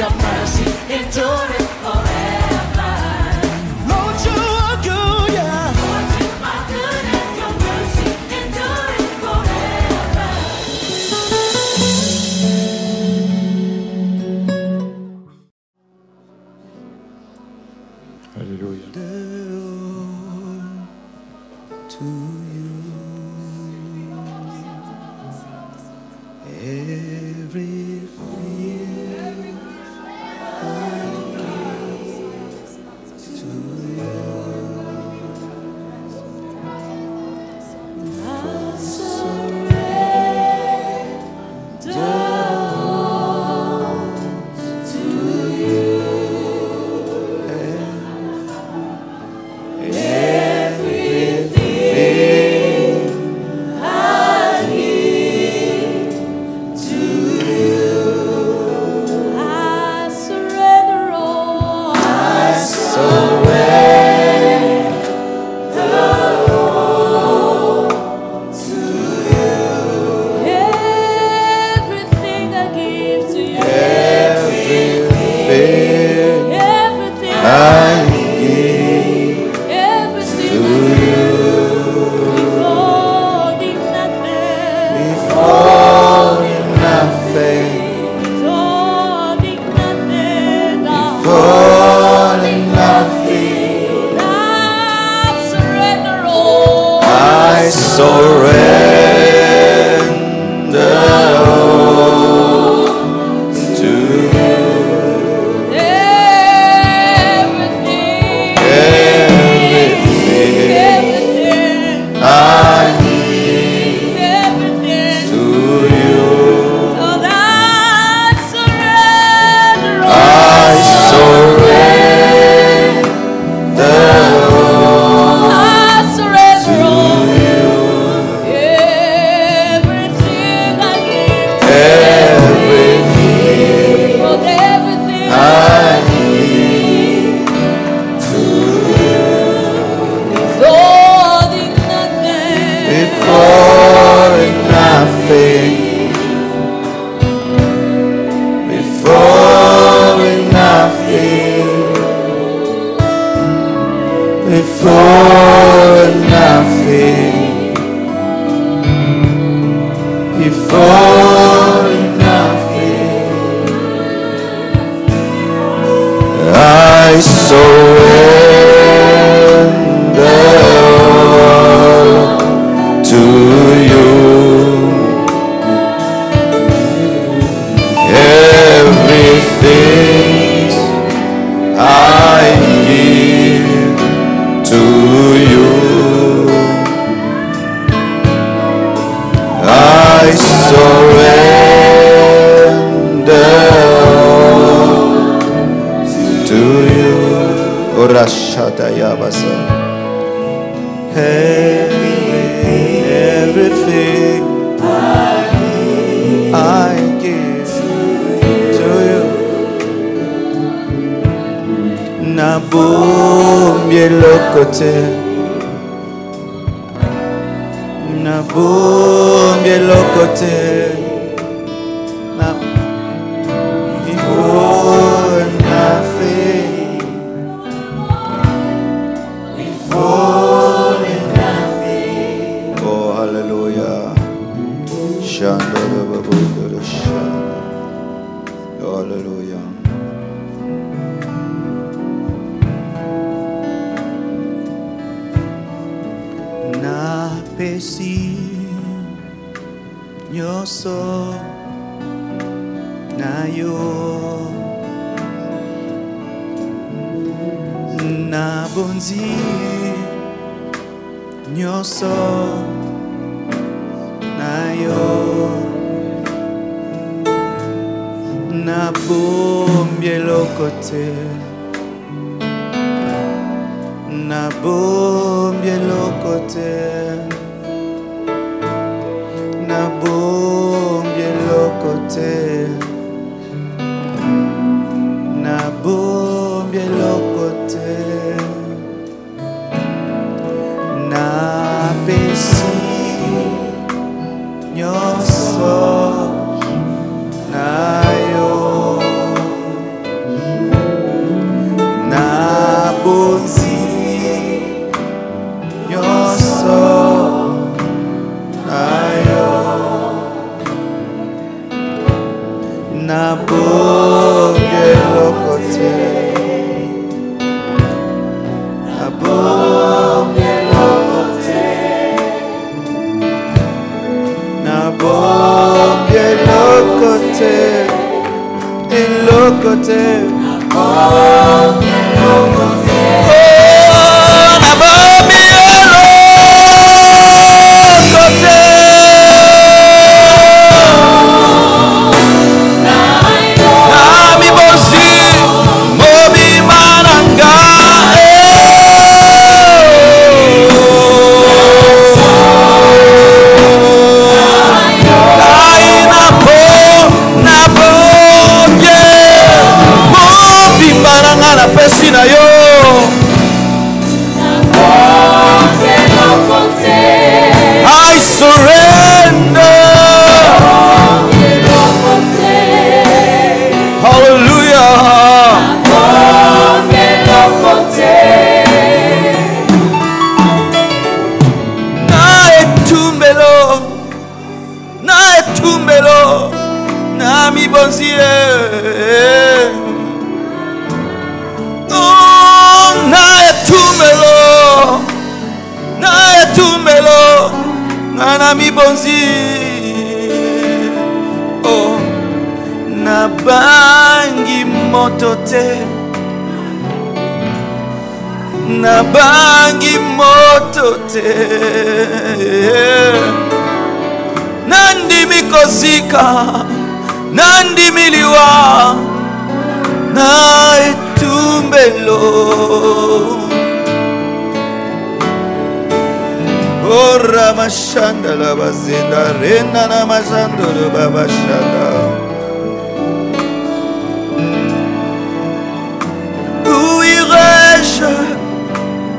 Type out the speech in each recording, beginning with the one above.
your mercy endureth forever. Lord, you are good, yeah. Lord, you are good and your mercy endureth forever. Hallelujah. To you, every fear I give to you. I surrender all to you. Everything I give to you. Na bombie lokote, na bombie lokote, na before nothing, before nothing. Oh, hallelujah. Shanda babu shanda. Hallelujah. Pesi nyoso na yo na bonzi nyoso na yo na bombie lokote na bombie lokote na bombie lokote na bombie lokote na pesi nyoso na yo nabombye lokote, nabombye lokote, nabombye lokote, ilokote, nabombye lokote, nabombye lokote. Pesina yo I surrender. Hallelujah. Na etumbelo na mi bonzie. Naetumelo ngana mi bonzi oh na bangi motote na bangi motote nandi mikozika nandi miliwa naetumbelo. Oh Ramashanda la bazinda rena na majando de babashanda. Où irais-je?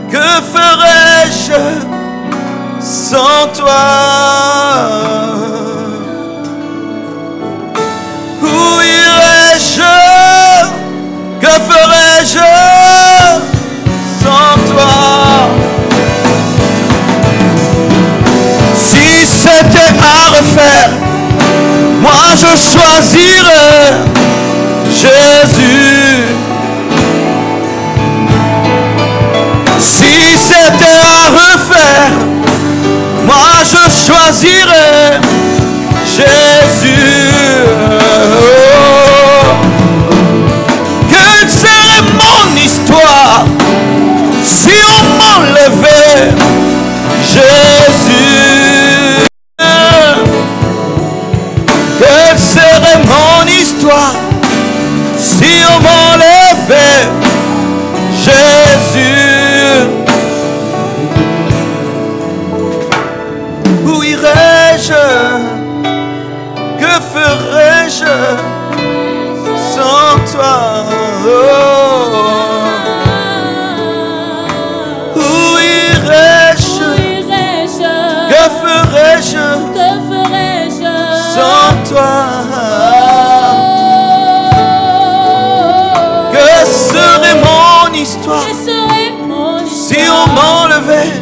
Que ferais-je sans toi? Où irais-je? Que ferais-je sans toi? Si c'était à refaire, moi je choisirais Jésus. Si c'était à refaire, moi je choisirais Jésus. Quelle serait mon histoire si on m'enlevait Jésus? Quelle serait mon histoire si on m'enlevait Jésus? Où irais-je? Que ferais-je sans toi? Oh. Où irais-je? Que ferais-je sans toi? Que serait mon histoire si on m'enlevait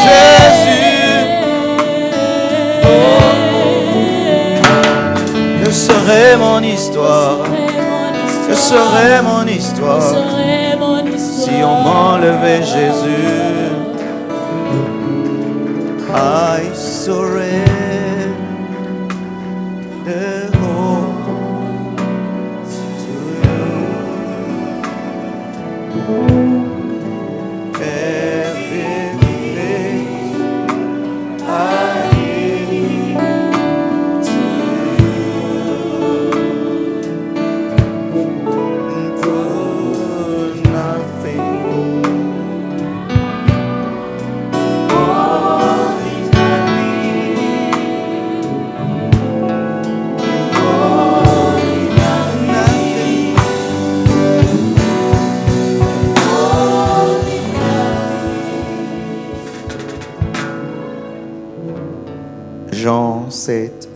Jésus? Que serait mon histoire? Que serait mon histoire si on m'enlevait Jésus? I surrender all to you. Everything I give to you. For nothing. Jean 7,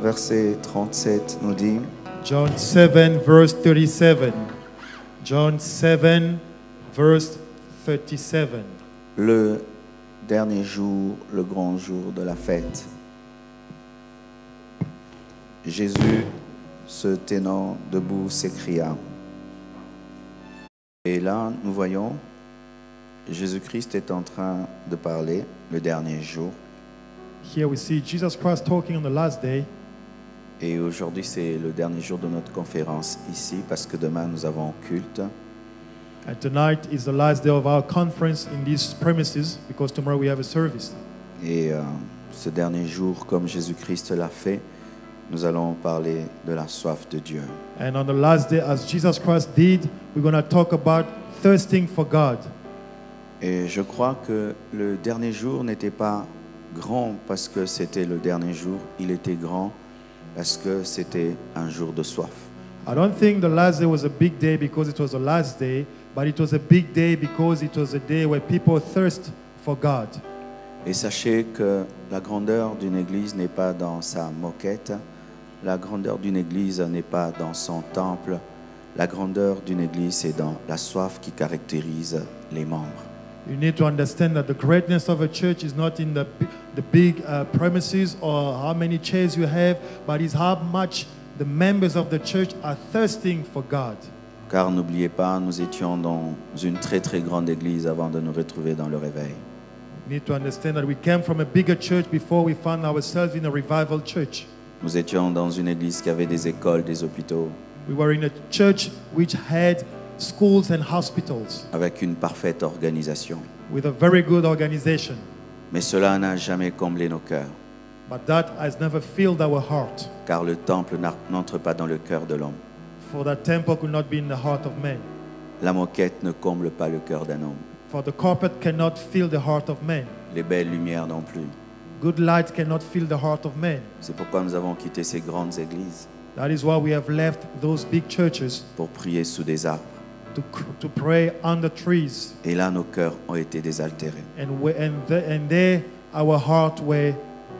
verset 37 nous dit, John 7, verse 37. John 7, verse 37. le dernier jour, le grand jour de la fête. Jésus se tenant debout, s'écria. Et là, nous voyons, Jésus-Christ est en train de parler le dernier jour. Here we see Jesus Christ talking on the last day. Et aujourd'hui, c'est le dernier jour de notre conférence ici, parce que demain, nous avons culte. And tonight is the last day of our conference in these premises because tomorrow we have a service. Et ce dernier jour, comme Jésus-Christ l'a fait, nous allons parler de la soif de Dieu. And on the last day, as Jesus Christ did, we're going to talk about thirsting for God. Et je crois que le dernier jour n'était pas grand parce que c'était le dernier jour. Il était grand parce que c'était un jour de soif. I don't think the last day was a big day because it was the last day, but it was a big day because it was a day where people thirst for God. Et sachez que la grandeur d'une église n'est pas dans sa moquette. La grandeur d'une église n'est pas dans son temple. La grandeur d'une église, c'est dans la soif qui caractérise les membres. You need to understand that the greatness of a church is not in the big premises or how many chairs you have, but is how much the members of the church are thirsting for God. Car n'oubliez pas, nous étions dans une très très grande église avant de nous retrouver dans le réveil. You need to understand that we came from a bigger church before we found ourselves in a revival church. Nous étions dans une église qui avait des écoles, des hôpitaux, We were in a church which had schools and hospitals avec une parfaite organisation. with a very good organization. Mais cela n'a jamais comblé nos cœurs, But that has never filled our heart. car le temple n'entre pas dans le cœur de l'homme. For the temple could not be in the heart of man. La moquette ne comble pas le cœur d'un homme. For the carpet cannot fill the heart of man. Les belles lumières non plus. Good light cannot fill the heart of man. C'est pourquoi nous avons quitté ces grandes églises That is why we have left those big churches pour prier sous des arbres. to pray under trees. Et là, nos cœurs ont été désaltérés. And there our heart were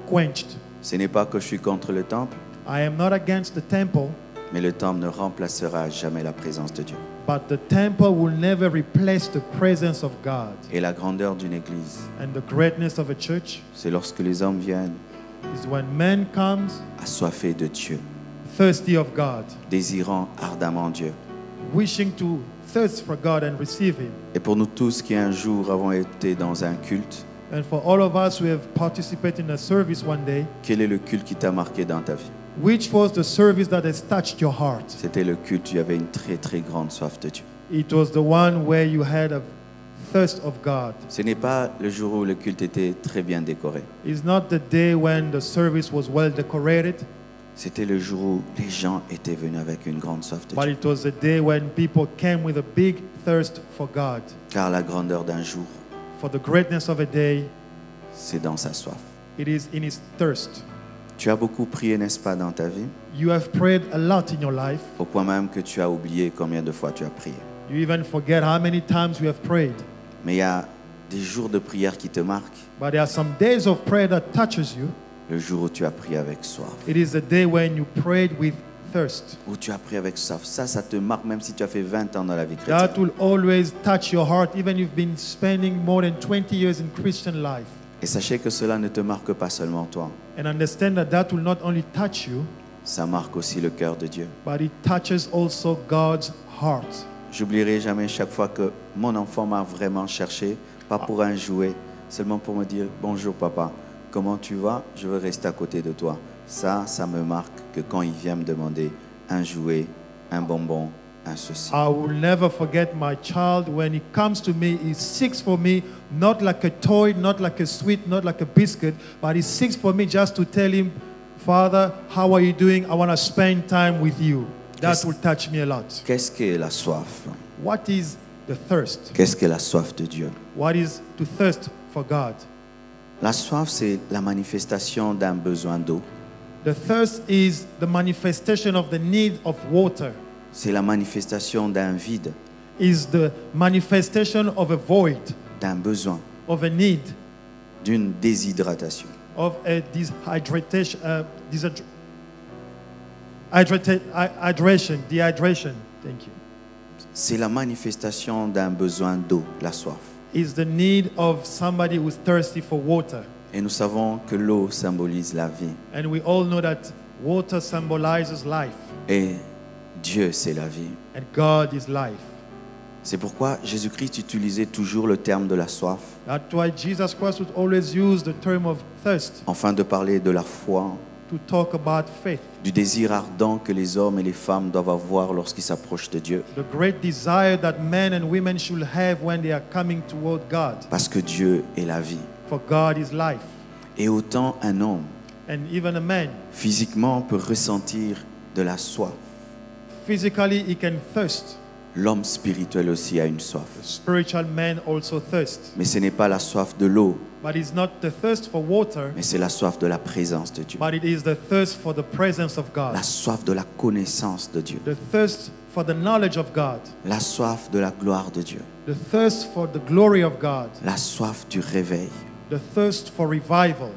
quenched. Ce n'est pas que je suis contre le temple, I am not against the temple, mais le temple ne remplacera jamais la présence de Dieu. but the temple will never replace the presence of God. Et la grandeur d'une église, And the greatness of a church c'est lorsque les hommes viennent is when man comes assoiffés de Dieu, thirsty of God, désirant ardemment Dieu. wishing to thirst for God and receive Him. Et pour nous tous qui un jour avons été dans un culte, And for all of us who have participated in a service one day, quel est le culte qui t'a marqué dans ta vie? which was the service that has touched your heart? C'était le culte où il y avait une très très grande soif de Dieu. It was the one where you had a thirst of God. Ce n'est pas le jour où le culte était très bien décoré. It's not the day when the service was well decorated, C'était le jour où les gens étaient venus avec une grande soif de but Dieu. it was the day when people came with a big thirst for God. Car la grandeur d'un jour, For the greatness of a day, c'est dans sa soif. it is in His thirst. Tu as beaucoup prié, n'est-ce pas, dans ta vie? You have prayed a lot in your life. Au point même que tu as oublié combien de fois tu as prié. You even forget how many times you have prayed. Mais il y a des jours de prière qui te marquent. But there are some days of prayer that touches you. Le jour où tu as prié avec soif. It is the day when you prayed with thirst. Où tu as prié avec soif. Ça te marque même si tu as fait 20 ans dans la vie That chrétienne. will always touch your heart, even if you've been spending more than 20 years in Christian life. Et sachez que cela ne te marque pas seulement toi. And understand that that will not only touch you, Ça marque aussi le cœur de Dieu. but it touches also God's heart. J'oublierai jamais chaque fois que mon enfant m'a vraiment cherché, pas pour un jouet, seulement pour me dire « Bonjour papa, comment tu vas? Je veux rester à côté de toi. » Ça me marque que quand il vient me demander un jouet, un bonbon, un ceci. I will never forget my child when he comes to me, he seeks for me, not like a toy, not like a sweet, not like a biscuit, but he seeks for me just to tell him, Father, how are you doing? I want to spend time with you. That Yes. will touch me a lot. Qu'est-ce qu'est la soif? What is the thirst? Qu'est-ce qu'est la soif de Dieu? What is to thirst for God? La soif, c'est la manifestation d'un besoin d'eau. The thirst is the manifestation of the need of water, C'est la manifestation d'un vide, is the manifestation of a void, d'un besoin, of a need, d'une déshydratation. of a dehydration. Thank you. C'est la manifestation d'un besoin d'eau, la soif. Is the need of somebody who's thirsty for water. Et nous savons que l'eau symbolise la vie. And we all know that water symbolizes life. Et Dieu, c'est la vie. and God is life. C'est pourquoi Jésus-Christ utilisait toujours le terme de la soif, That's why Jesus Christ would always use the term of thirst afin de parler de la foi, to talk about faith, du désir ardent que les hommes et les femmes doivent avoir lorsqu'ils s'approchent de Dieu. the great desire that men and women should have when they are coming toward God. Parce que Dieu est la vie. For God is life. Et autant un homme, And even a man, physiquement, peut ressentir de la soif, physically he can thirst. l'homme spirituel aussi a une The soif. spiritual man also thirsts. Mais ce n'est pas la soif de l'eau, But it's not the thirst for water, mais c'est la soif de la présence de Dieu. but it is the thirst for the presence of God. La soif de la connaissance de Dieu. The thirst for the knowledge of God. La soif de la gloire de Dieu. The thirst for the glory of God. La soif du réveil. The thirst for revival.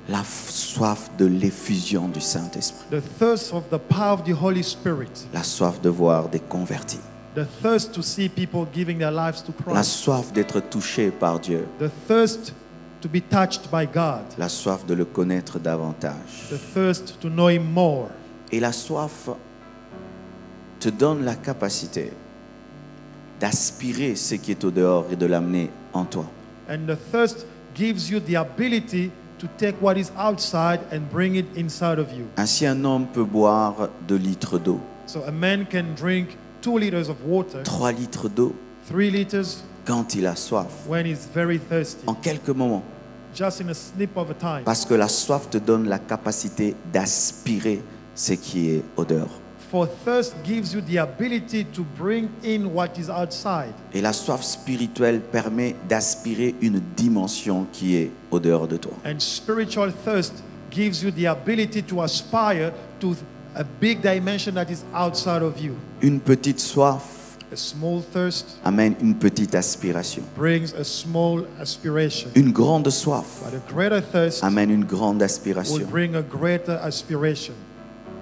La soif de l'effusion du Saint-Esprit. The thirst of the power of the Holy Spirit. La soif de voir des convertis. The thirst to see people giving their lives to La Christ. soif d'être touché par Dieu. The thirst to be touched by God. La soif de le connaître davantage. The thirst to know Him more. Et la soif te donne la capacité d'aspirer ce qui est au dehors et de l'amener en toi. And the thirst gives you the ability to take what is outside and bring it inside of you. Ainsi, un homme peut boire 2 litres d'eau, So a man can drink 2 liters of water, 3 litres d'eau 3 liters quand il a soif, when he's very thirsty, en quelques moments. just in a snip of a time. Parce que la soif te donne la capacité d'aspirer ce qui est au dehors. For thirst gives you the ability to bring in what is outside. Et la soif spirituelle permet d'aspirer une dimension qui est au dehors de toi. And spiritual thirst gives you the ability to aspire to a big dimension that is outside of you. Une petite soif A small thirst amène une petite aspiration. brings a small aspiration, Une grande soif but a greater thirst amène une grande will aspiration. bring a greater aspiration.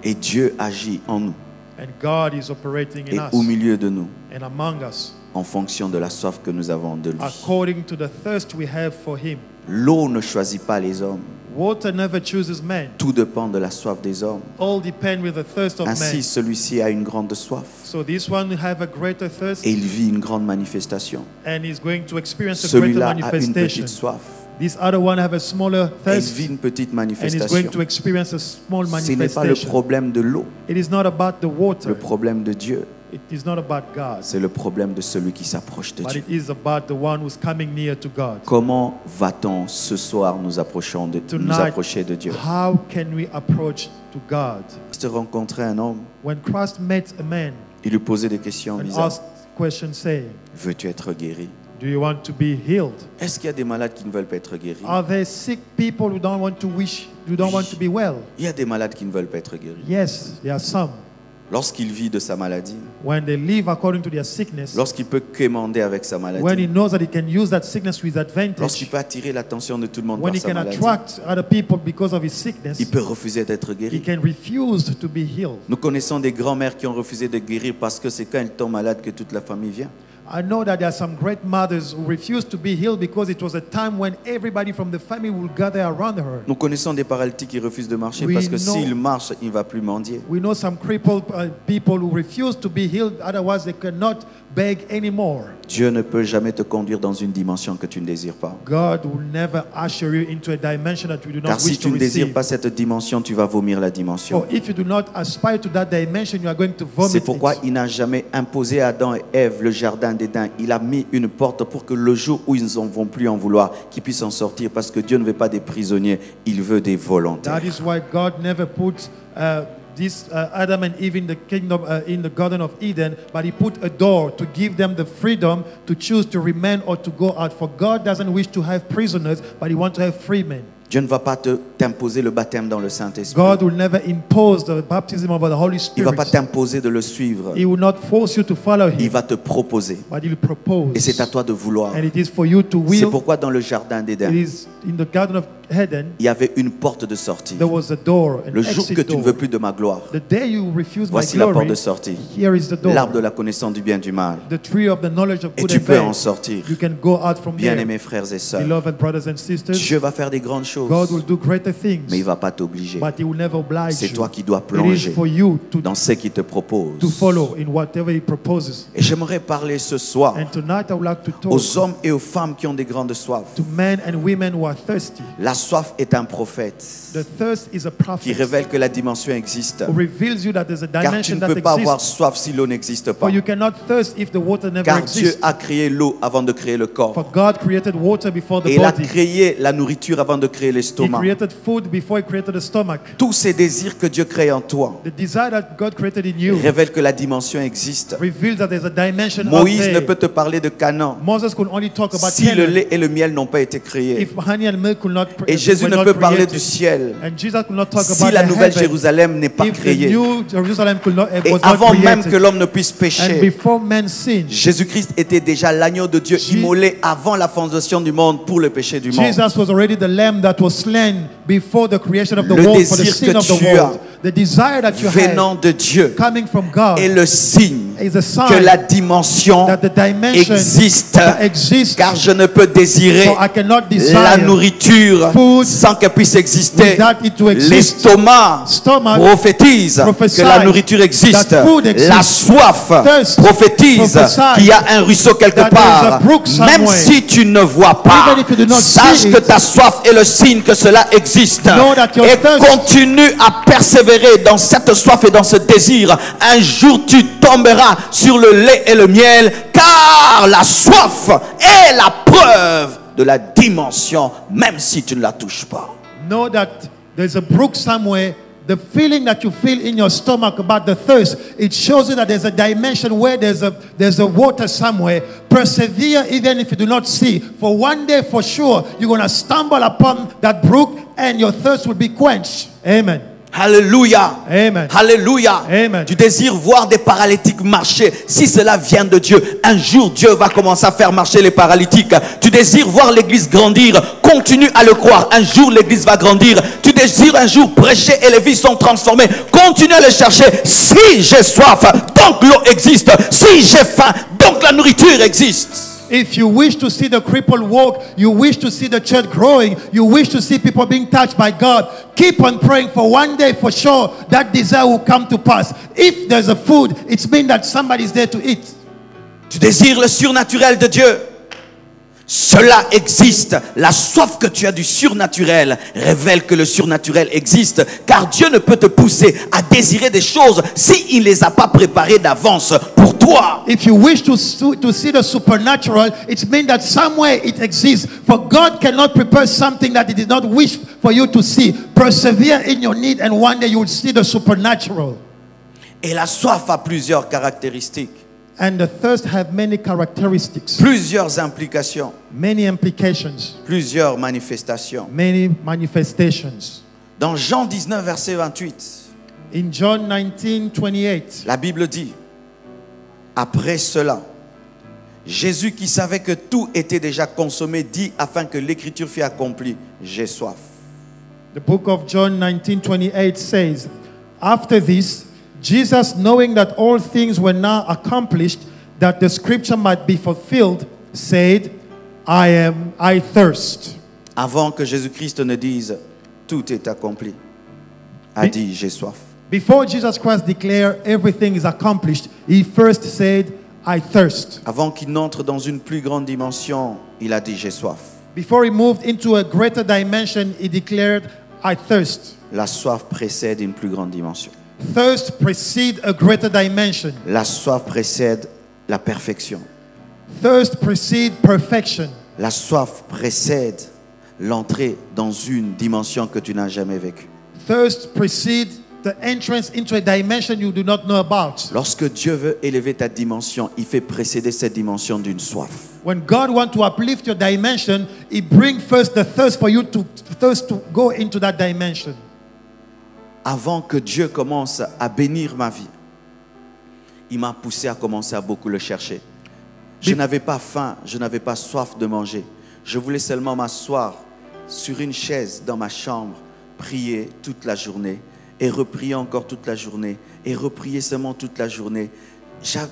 Et Dieu agit en nous And God is operating et in us au milieu de nous and among us en fonction de la soif que nous avons de lui. according to the thirst we have for Him. L'eau ne choisit pas les hommes. Water never chooses man. Tout dépend de la soif des hommes. All depend with the thirst of Ainsi, man. celui-ci a une grande soif So this one have a greater thirst et il vit une grande manifestation. and is going to experience a greater Celui-là a une manifestation. petite soif This other one have a smaller et il thirst vit une petite and is going manifestation. to experience a small Ce n'est pas le manifestation. problème de l'eau, It is not about the water. le problème de Dieu, It is not about God. c'est le problème de celui qui s'approche de But Dieu. it is about the one who's coming near to God. Comment va-t-on ce soir nous approcher de Dieu? How can we approach to God? Christ rencontrait un homme, When Christ met a man il lui posait des questions and bizarres. asked questions saying, Veux-tu être guéri? do you want to be healed? Est-ce qu'il y a des malades qui ne veulent pas être guéris? Are there sick people who don't want to be well? Il y a des malades qui ne veulent pas être guéris. Yes, there are some. Lorsqu'il vit de sa maladie, When they live according to their sickness, lorsqu'il peut quémander avec sa when he maladie, knows that he can use that sickness to his advantage, lorsqu'il peut attirer l'attention de tout le monde when par he sa can maladie, attract other people because of his sickness, il peut refuser d'être he guéri. can refuse to be healed. Nous connaissons des grands-mères qui ont refusé de guérir parce que c'est quand elles tombent malades que toute la famille vient. I know that there are some great mothers who refused to be healed because it was a time when everybody from the family will gather around her. Nous connaissons des paralytiques qui refusent de marcher We parce que know- s'il marche, il ne va plus mendier. We know some crippled people who refuse to be healed, otherwise they cannot beg anymore. Dieu ne peut jamais te conduire dans une dimension que tu ne désires pas. God will never usher you into a dimension that you do not Car si wish tu to ne désires receive. pas cette dimension, tu vas vomir la dimension. For if you do not aspire to that dimension, you are going to vomit C'est pourquoi it. il n'a jamais imposé à Adam et Ève le jardin d'Éden. Il a mis une porte pour que le jour où ils ne vont plus en vouloir, qu'ils puissent en sortir. Parce que Dieu ne veut pas des prisonniers, il veut des volontaires. That is why God never put Adam and Eve in the kingdom, in the Garden of Eden, but He put a door to give them the freedom to choose to remain or to go out. For God doesn't wish to have prisoners, but He wants to have free men. Dieu ne va pas t'imposer le baptême dans le Saint-Esprit. God will never impose the baptism of the Holy Il ne va pas Spirit. t'imposer de le suivre. He will not force you to follow Il Him, va te proposer. but He will propose. Et c'est à toi de vouloir. And it is for you to C'est will. pourquoi dans le jardin It d'Éden, is in the Garden of Eden, il y avait une porte de sortie. there was a door, an Le jour exit que tu ne door. veux plus de ma gloire, The day you refuse my voici la porte glory, de sortie. here is the door. L'arbre de la connaissance du bien et du mal. The tree of the knowledge of Et good tu and peux en bad. sortir. You can go out from there. Bien-aimés frères et sœurs, Beloved brothers and sisters, Dieu va faire des grandes choses, God will do greater things, mais il ne va pas t'obliger. but He will never oblige C'est you. toi qui dois It is plonger for you dans ce qu'il te propose. to follow in whatever He proposes. Et j'aimerais parler ce soir And tonight I would like to talk aux hommes et aux femmes qui ont des grandes soifs. to men and women who are thirsty. La soif est un prophète The thirst is a qui prophet révèle que la dimension existe. who reveals you that there's a Car tu dimension ne that peux pas avoir exists. soif si l'eau n'existe pas. For you cannot thirst if the water never Car Dieu exists. a créé l'eau avant de créer le corps. For God created water before the Et il a body. créé la nourriture avant de créer He l'estomac. created food before He created the stomach. Tous ces désirs que Dieu crée en toi The desire that God created in you révèlent que la dimension existe. reveals that there's a dimension out Moïse ne there. peut te parler de Canaan Moses could only talk about si le Canaan lait et le miel n'ont pas été créés. if honey and milk could not Et Jésus were ne not peut parler created. du ciel And Jesus could not talk si about la the nouvelle heaven Jérusalem n'est pas if the créée. new Jerusalem could not, Et was avant not même created. que l'homme ne puisse And pécher, before men sinned, Jésus-Christ était déjà l'agneau de Dieu immolé avant la fondation du monde pour le péché du monde. Jesus was already the lamb that was slain before the creation of the Le world for the désir sin que of the tu world. as The desire that you Venant have de Dieu coming from God est le signe is a sign que la dimension that the dimension existe. that exists. Car je ne peux désirer So I cannot la desire nourriture food sans qu'elle puisse exister. without it to exist. L'estomac Stomach prophétise prophesy que la nourriture existe. that food exists. La soif Thirst prophétise prophesy qu'il y a un ruisseau quelque that there is a part. brook Même somewhere. si tu ne vois pas, Even if you do not sache see que it, ta soif est le signe que cela existe. know that your Et thirst- continue à persévérer dans cette soif et dans ce désir. Un jour tu tomberas sur le lait et le miel, car la soif est la preuve de la dimension, même si tu ne la touches pas. know that there's a brook somewhere. The feeling that you feel in your stomach about the thirst, it shows you that there's a dimension where there's a water somewhere. Persevere even if you do not see. For one day for sure, you're going to stumble upon that brook and your thirst will be quenched. Amen. Alléluia. Amen. Alléluia. Amen. Tu désires voir des paralytiques marcher. Si cela vient de Dieu, un jour Dieu va commencer à faire marcher les paralytiques. Tu désires voir l'église grandir. Continue à le croire. Un jour l'église va grandir. Tu désires un jour prêcher et les vies sont transformées. Continue à le chercher. Si j'ai soif, donc l'eau existe. Si j'ai faim, donc la nourriture existe. If you wish to see the crippled walk, you wish to see the church growing, you wish to see people being touched by God, keep on praying for one day for sure that desire will come to pass. If there's a food, it's mean that somebody's there to eat. Tu désires le surnaturel de Dieu. Cela existe. La soif que tu as du surnaturel révèle que le surnaturel existe. Car Dieu ne peut te pousser à désirer des choses s'il ne les a pas préparées d'avance pour toi. If you wish to see the supernatural, it means that somewhere it exists. For God cannot prepare something that He did not wish for you to see. Persevere in your need and one day you will see the supernatural. Et la soif a plusieurs caractéristiques, And the thirst have many characteristics, plusieurs implications, many implications, plusieurs manifestations. many manifestations. Dans Jean 19, verset 28, In John 19:28, la Bible dit, après cela, Jésus qui savait que tout était déjà consommé dit afin que l'écriture fût accomplie, j'ai soif. the book of John 19:28 says, after this, Jesus, knowing that all things were now accomplished, that the scripture might be fulfilled, said, I thirst. Avant que Jésus-Christ ne dise, tout est accompli, a dit, j'ai soif. Before Jesus Christ declared everything is accomplished, He first said, I thirst. Avant qu'il n'entre dans une plus grande dimension, il a dit, j'ai soif. Before He moved into a greater dimension, He declared, I thirst. La soif précède une plus grande dimension. Thirst precedes a greater dimension. La soif précède la perfection. Thirst precedes perfection. La soif précède l'entrée dans une dimension que tu n'as jamais vécue. Thirst precedes the entrance into a dimension you do not know about. Lorsque Dieu veut élever ta dimension, il fait précéder cette dimension d'une soif. When God wants to uplift your dimension, He brings first the thirst for you to thirst to go into that dimension. Avant que Dieu commence à bénir ma vie, il m'a poussé à commencer à beaucoup le chercher. Je n'avais pas faim, je n'avais pas soif de manger. Je voulais seulement m'asseoir sur une chaise dans ma chambre, prier toute la journée et reprier encore toute la journée et reprier seulement toute la journée.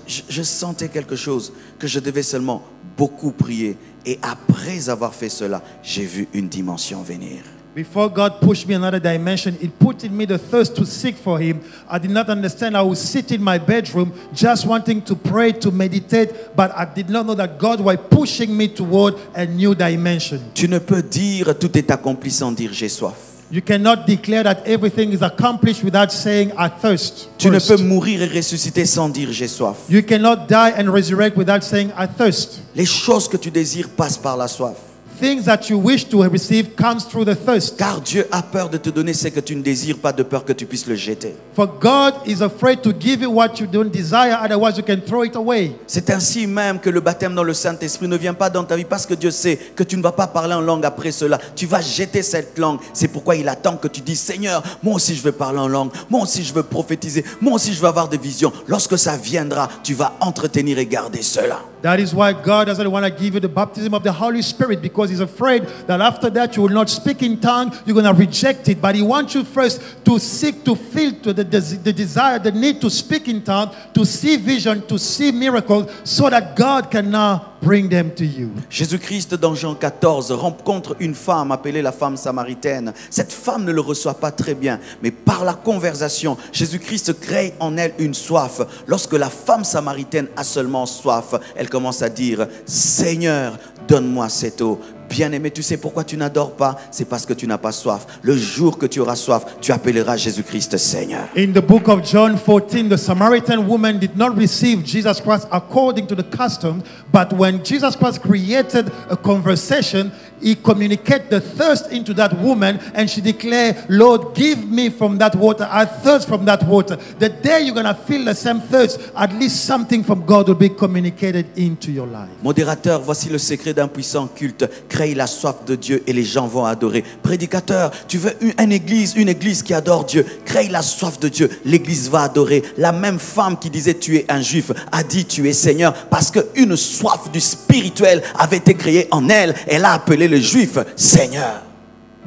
Je sentais quelque chose que je devais seulement beaucoup prier. Et après avoir fait cela, j'ai vu une dimension venir. Before God pushed me another dimension, it put in me the thirst to seek for Him. I did not understand. I would sit in my bedroom just wanting to pray, to meditate, but I did not know that God was pushing me toward a new dimension. Tu ne peux dire tout est accompli sans dire j'ai soif. You cannot declare that everything is accomplished without saying, I thirst. Tu ne first. peux mourir et ressusciter sans dire j'ai soif. You cannot die and resurrect without saying, I thirst. Les choses que tu désires passent par la soif. Things that you wish to receive comes through the thirst. Car Dieu a peur de te donner ce que tu ne désires pas, de peur que tu puisses le jeter. For God is afraid to give you what you don't desire, otherwise you can throw it away. C'est ainsi même que le baptême dans le Saint-Esprit ne vient pas dans ta vie parce que Dieu sait que tu ne vas pas parler en langue après cela. Tu vas jeter cette langue. C'est pourquoi il attend que tu dises, Seigneur, moi aussi je veux parler en langue. Moi aussi je veux prophétiser. Moi aussi je veux avoir des visions. Lorsque ça viendra, tu vas entretenir et garder cela. That is why God doesn't want to give you the baptism of the Holy Spirit, because He's afraid that after that you will not speak in tongue, you're going to reject it. But He wants you first to seek, to feel to the desire, the need to speak in tongue, to see vision, to see miracles, so that God can now bring them to you. Jésus-Christ dans Jean 14 rencontre une femme appelée la femme samaritaine. Cette femme ne le reçoit pas très bien, mais par la conversation, Jésus-Christ crée en elle une soif. Lorsque la femme samaritaine a seulement soif, elle commence à dire, Seigneur, donne-moi cette eau. Bien-aimé, tu sais pourquoi tu n'adores pas? C'est parce que tu n'as pas soif. Le jour que tu auras soif, tu appelleras Jésus-Christ Seigneur. In the book of John 14, the Samaritan woman did not receive Jesus Christ according to the custom, but when Jesus Christ created a conversation, He communicated the thirst into that woman, and she declared, Lord, give me from that water. I thirst from that water. The day you're going to feel the same thirst, at least something from God will be communicated into your life. Modérateur, voici le secret d'un puissant culte. Crée la soif de Dieu et les gens vont adorer. Prédicateur, tu veux une église qui adore Dieu. Crée la soif de Dieu. L'église va adorer. La même femme qui disait tu es un juif a dit tu es Seigneur parce qu'une soif du spirituel avait été créée en elle. Elle a appelé le juif Seigneur.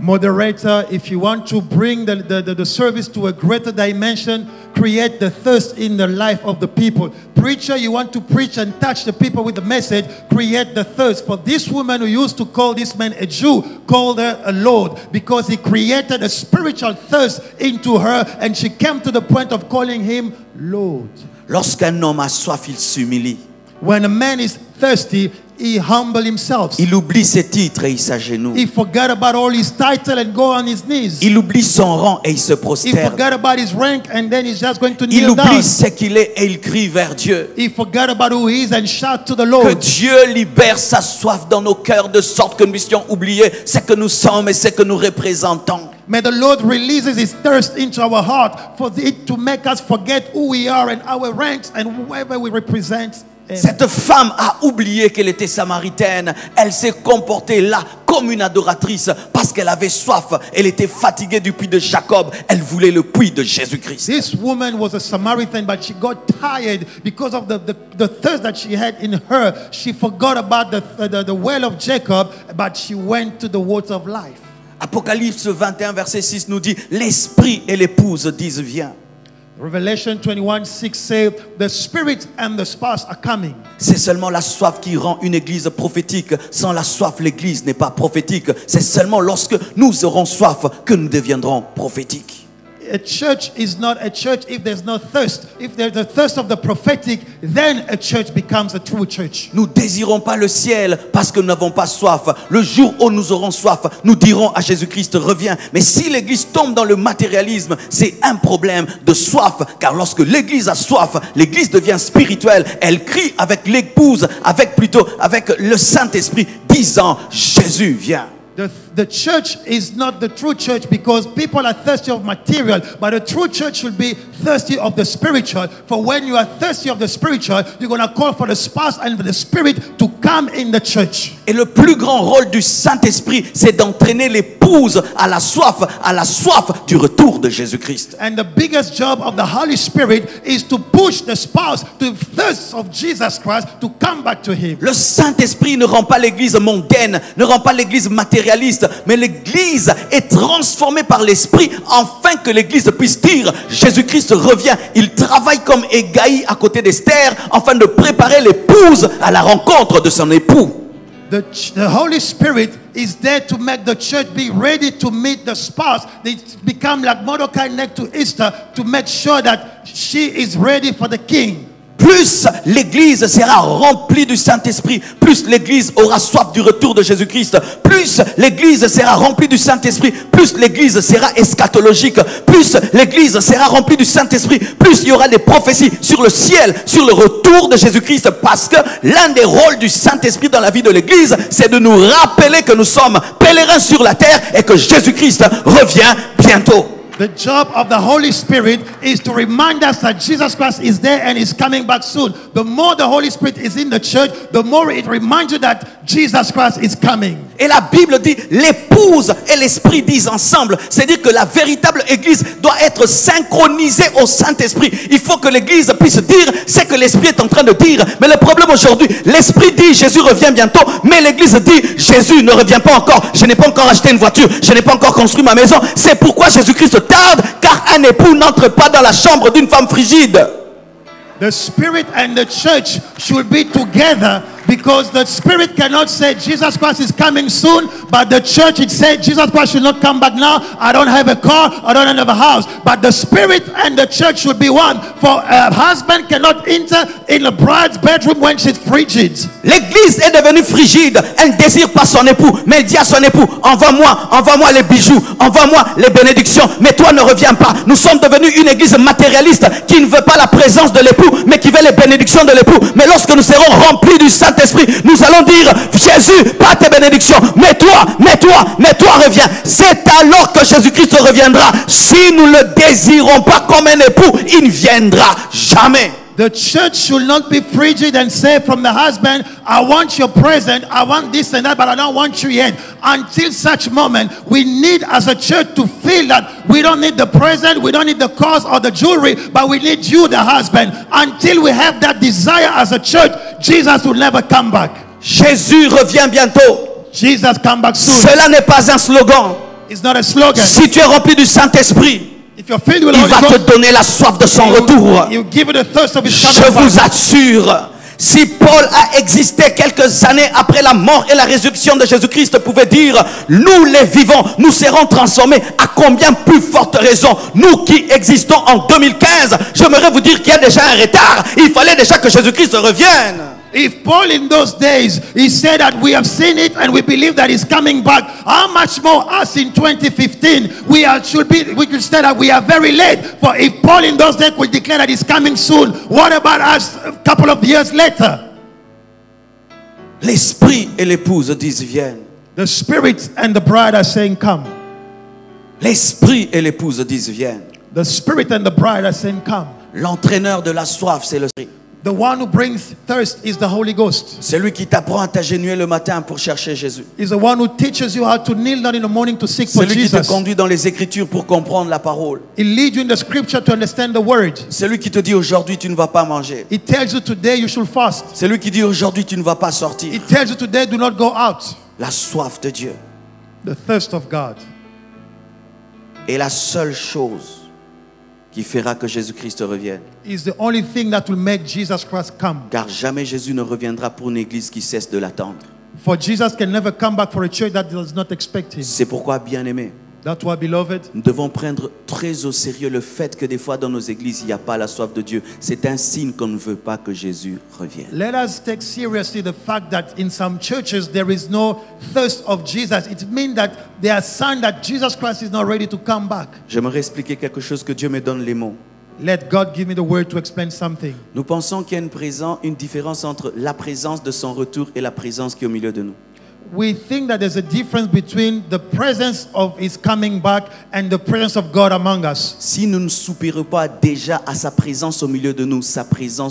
Moderator, if you want to bring the service to a greater dimension, create the thirst in the life of the people. Preacher, you want to preach and touch the people with the message, create the thirst. For this woman who used to call this man a Jew, called her a Lord, because he created a spiritual thirst into her, and she came to the point of calling him Lord. Lorsqu'un homme a soif, il s'humilie. When a man is thirsty, he humble himself. Il oublie ses titres et il s'agenouille. He forgot about all his title and go on his knees. Il oublie son rang et il se He prosterne. forgot about his rank and then he's just going to Il kneel down. oublie ce qu'il est et il crie vers Dieu. He forgot about who he is and shout to the Que Lord. Dieu libère sa soif dans nos cœurs de sorte que nous puissions oublier ce que nous sommes et ce que nous représentons. May the Lord releases his thirst into our heart for it to make us forget who we are and our ranks and whoever we represent. Cette femme a oublié qu'elle était samaritaine. Elle s'est comportée là comme une adoratrice parce qu'elle avait soif. Elle était fatiguée du puits de Jacob. Elle voulait le puits de Jésus-Christ. This woman was a Samaritan, but she got tired because of the thirst that she had in her. She forgot about the well of Jacob, but she went to the water of life. Apocalypse 21 verset 6 nous dit, l'esprit et l'épouse disent viens. Revelation 21:6 says, the spirit and the spouse are coming. C'est seulement la soif qui rend une église prophétique. Sans la soif, l'église n'est pas prophétique. C'est seulement lorsque nous aurons soif que nous deviendrons prophétiques. A church is not a church if there's no thirst. If there's a thirst of the prophetic, then a church becomes a true church. Nous désirons pas le ciel parce que nous n'avons pas soif. Le jour où nous aurons soif, nous dirons à Jésus-Christ, reviens. Mais si l'église tombe dans le matérialisme, c'est un problème de soif. Car lorsque l'église a soif, l'église devient spirituelle. Elle crie avec l'épouse, avec le Saint-Esprit, disant, Jésus, viens. The church is not the true church because people are thirsty of material, but the true church should be thirsty of the spiritual. For when you are thirsty of the spiritual, you're going to call for the spouse and for the spirit to come in the church. Et le plus grand rôle du Saint-Esprit, c'est d'entraîner l'épouse à la soif du retour retour de Jésus-Christ. And the biggest job of the Holy Spirit is to push the spouse to the thirst of Jesus Christ to come back to Him. Le Saint-Esprit ne rend pas l'église mondaine, ne rend pas l'église matérialiste, mais l'église est transformée par l'Esprit afin que l'église puisse dire Jésus-Christ revient. Il travaille comme Égaï à côté d'Esther afin de préparer l'épouse à la rencontre de son époux. The Holy Spirit is there to make the church be ready to meet the spouse. They become like Mordecai next to Esther to make sure that she is ready for the king. Plus l'église sera remplie du Saint-Esprit, plus l'église aura soif du retour de Jésus-Christ, plus l'église sera remplie du Saint-Esprit, plus l'église sera eschatologique, plus l'église sera remplie du Saint-Esprit, plus il y aura des prophéties sur le ciel, sur le retour de Jésus-Christ, parce que l'un des rôles du Saint-Esprit dans la vie de l'église, c'est de nous rappeler que nous sommes pèlerins sur la terre et que Jésus-Christ revient bientôt. The job of the Holy Spirit is to remind us that Jesus Christ is there and is coming back soon. The more the Holy Spirit is in the church, the more it reminds you that Jesus Christ is coming. Et la Bible dit, l'épouse et l'esprit disent ensemble. C'est-à-dire que la véritable église doit être synchronisée au Saint-Esprit. Il faut que l'église puisse dire ce que l'esprit est en train de dire. Mais le problème aujourd'hui, l'esprit dit Jésus revient bientôt, mais l'église dit Jésus ne revient pas encore. Je n'ai pas encore acheté une voiture, je n'ai pas encore construit ma maison. C'est pourquoi Jésus-Christ tarde, car un époux n'entre pas dans la chambre d'une femme frigide. The Spirit and the church should be together, because the Spirit cannot say Jesus Christ is coming soon, but the church, it said Jesus Christ should not come back now. I don't have a car, I don't have a house. But the Spirit and the church should be one. For a husband cannot enter in a bride's bedroom when she's frigid. L'église est devenue frigide. Elle ne désire pas son époux, mais elle dit à son époux, envoie-moi les bijoux, envoie-moi les bénédictions, mais toi ne reviens pas. Nous sommes devenus une église matérialiste qui ne veut pas la présence de l'époux, mais qui veut les bénédictions de l'époux. Mais lorsque nous serons remplis du Saint-Esprit, nous allons dire Jésus, pas tes bénédictions, mais toi reviens. C'est alors que Jésus-Christ reviendra. Si nous ne le désirons pas comme un époux, il ne viendra jamais. The church should not be frigid and say from the husband, I want your present, I want this and that, but I don't want you yet. Until such moment, we need as a church to feel that we don't need the present, we don't need the cars or the jewelry, but we need you, the husband. Until we have that desire as a church, Jesus will never come back. Jésus revient bientôt. Jesus come back soon. Cela n'est pas un slogan. It's not a slogan. Si tu es rempli du Saint-Esprit, If you're filled with il Holy va te Ghost, donner la soif de son retour. you give it the thirst of his Je coming vous back. assure, si Paul a existé quelques années après la mort et la résurrection de Jésus-Christ, pouvait dire, nous les vivants, nous serons transformés. À combien plus forte raison, nous qui existons en 2015, j'aimerais vous dire qu'il y a déjà un retard. Il fallait déjà que Jésus-Christ revienne. If Paul in those days, he said that we have seen it and we believe that he's coming back, how much more us in 2015? We could say that we are very late. For if Paul in those days will declare that he's coming soon, what about us a couple of years later? L'esprit et l'épouse disent viennent. The Spirit and the bride are saying come. L'esprit et l'épouse disent viennent. The Spirit and the bride are saying come. L'entraîneur de la soif, c'est l'esprit. The one who brings thirst is the Holy Ghost. C'est lui qui t'apprend à t'agenouiller le matin pour chercher Jésus. He's the one who teaches you how to kneel down in the morning to seek for C'est lui qui te Jesus. conduit dans les Écritures pour comprendre la parole. He leads you in the scripture to understand the word. C'est lui qui te dit aujourd'hui tu ne vas pas manger. He tells you today you should fast. C'est lui qui dit aujourd'hui tu ne vas pas sortir. He tells you today do not go out. La soif de Dieu The thirst of God est la seule chose qui fera que Jésus-Christ revienne. is the only thing that will make Jesus Christ come. Car jamais Jésus ne reviendra pour une église qui cesse de l'attendre. For Jesus can never come back for a church that does not expect him. C'est pourquoi, bien-aimés, That's why, beloved, nous devons prendre très au sérieux le fait que des fois dans nos églises, il n'y a pas la soif de Dieu. C'est un signe qu'on ne veut pas que Jésus revienne. let us take seriously the fact that in some churches there is no thirst of Jesus. It means that they are signs that Jesus Christ is not ready to come back. J'aimerais expliquer quelque chose, que Dieu me donne les mots. Let God give me the word to explain something. Nous pensons qu'il y a une différence entre la présence de son retour et la présence qui est au milieu de nous. We think that there's a difference between the presence of his coming back and the presence of God among us. Si nous ne soupirons pas déjà à sa présence au milieu de nous,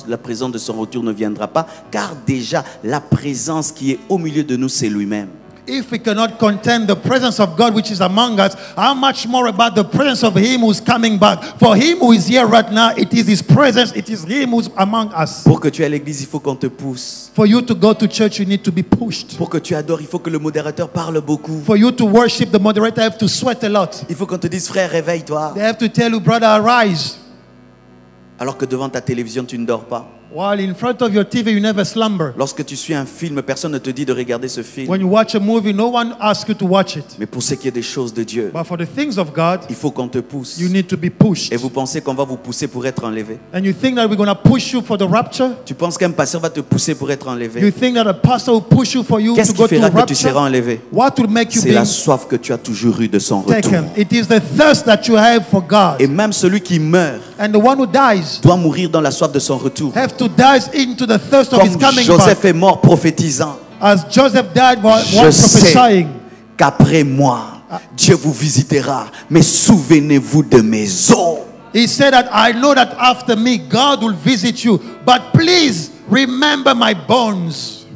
la présence de son retour ne viendra pas, car déjà la présence qui est au milieu de nous, c'est lui-même. If we cannot contain the presence of God which is among us, how much more about the presence of Him who's coming back? For Him who is here right now, it is His presence, it is Him who's among us. Pour que tu aies l'église, il faut qu'on te pousse. For you to go to church, you need to be pushed. Pour que tu adores, il faut que le modérateur parle beaucoup. For you to worship, the moderator have to sweat a lot. Il faut qu'on te dise, frère, réveille-toi. They have to tell you, brother, arise. Alors que devant ta télévision, tu ne dors pas. While in front of your TV, you never slumber. Lorsque tu suis un film, personne ne te dit de regarder ce film. When you watch a movie, no one asks you to watch it. Mais pour ce qui est des choses de Dieu, But for the things of God, il faut qu'on te pousse. you need to be pushed. Et vous pensez qu'on va vous pousser pour être enlevé? And you think that we're going to push you for the rapture? Tu penses qu'un pasteur va te pousser pour être You enlevé? think that a pastor will push you for you Qu'est-ce to qui go to fera que tu seras rapture? enlevé? What will make you C'est be la soif que tu as toujours eue de son retour. taken? It is the thirst that you have for God. Et même celui qui meurt And the one who dies doit mourir dans la soif de son retour. have to die into the thirst of his Comme coming Joseph back. est mort prophétisant. As Joseph died while Je sais prophesying. qu'après moi, Dieu vous visitera. Mais souvenez-vous de mes os. He said that I know that after me God will visit you, but please remember my bones.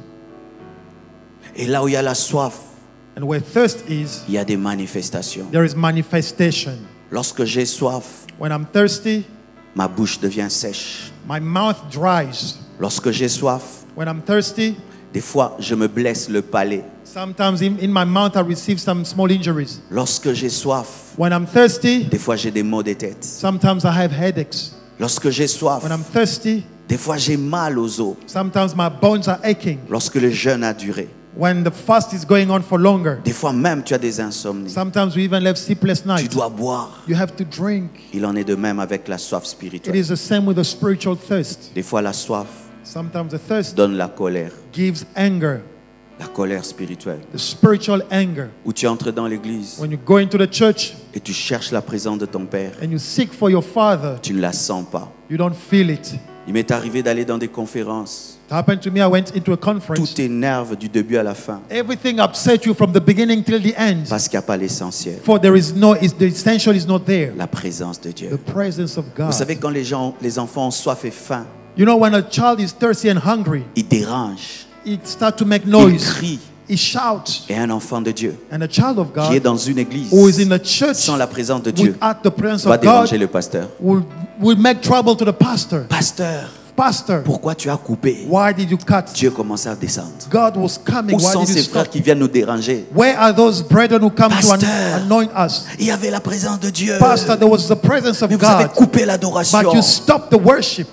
Et là où il y a la soif, And where thirst is, il y a des manifestations. there is manifestation. Lorsque j'ai soif, When I'm thirsty, ma bouche devient sèche. my mouth dries. Lorsque j'ai soif, When I'm thirsty, des fois je me blesse le palais. sometimes in my mouth I receive some small injuries. Lorsque j'ai soif, When I'm thirsty, des fois j'ai des maux de tête. sometimes I have headaches. Lorsque j'ai soif, When I'm thirsty, des fois j'ai mal aux os. sometimes my bones are aching. Lorsque le jeûne a duré, When the fast is going on for longer, des fois même tu as des insomnies. sometimes we even have sleepless Tu nights. dois boire. You have to drink. Il en est de même avec la soif It spirituelle. is the same with the spiritual thirst. Des fois la soif Sometimes the thirst donne la colère. gives anger, La colère spirituelle. the spiritual anger. Où tu entres dans l'église When you go into the church et tu cherches la présence de ton Père. and you seek for your Father, Tu ne la sens pas. you don't feel it. Il m'est arrivé d'aller dans des conférences. It happened to me. I went into a Tout conference. t'énerve du début à la fin. Everything upset you from the beginning till the end. Parce qu'il n'y a pas l'essentiel. For there is the essential is not there. La présence de The Dieu. presence of Vous savez, God. quand les enfants ont soif et faim, You know, when a child is thirsty and hungry, ils dérangent, it starts to make ils noise. crient. He shouts. Et un enfant de Dieu And a child of qui est God dans une église who is in the church sans la présence de Dieu without the presence va of déranger God le pasteur. will make trouble to the pastor. Pasteur, Pastor, pourquoi tu as coupé? why did you cut? Dieu commençait à descendre. God was coming. Où Why sont did you ces frères stop? qui viennent nous déranger? Where are those brethren who come to Pastor. anoint us? Il y avait la présence de Dieu. Pastor, there was the presence of Mais vous avez God, coupé but l'adoration. you stopped the worship.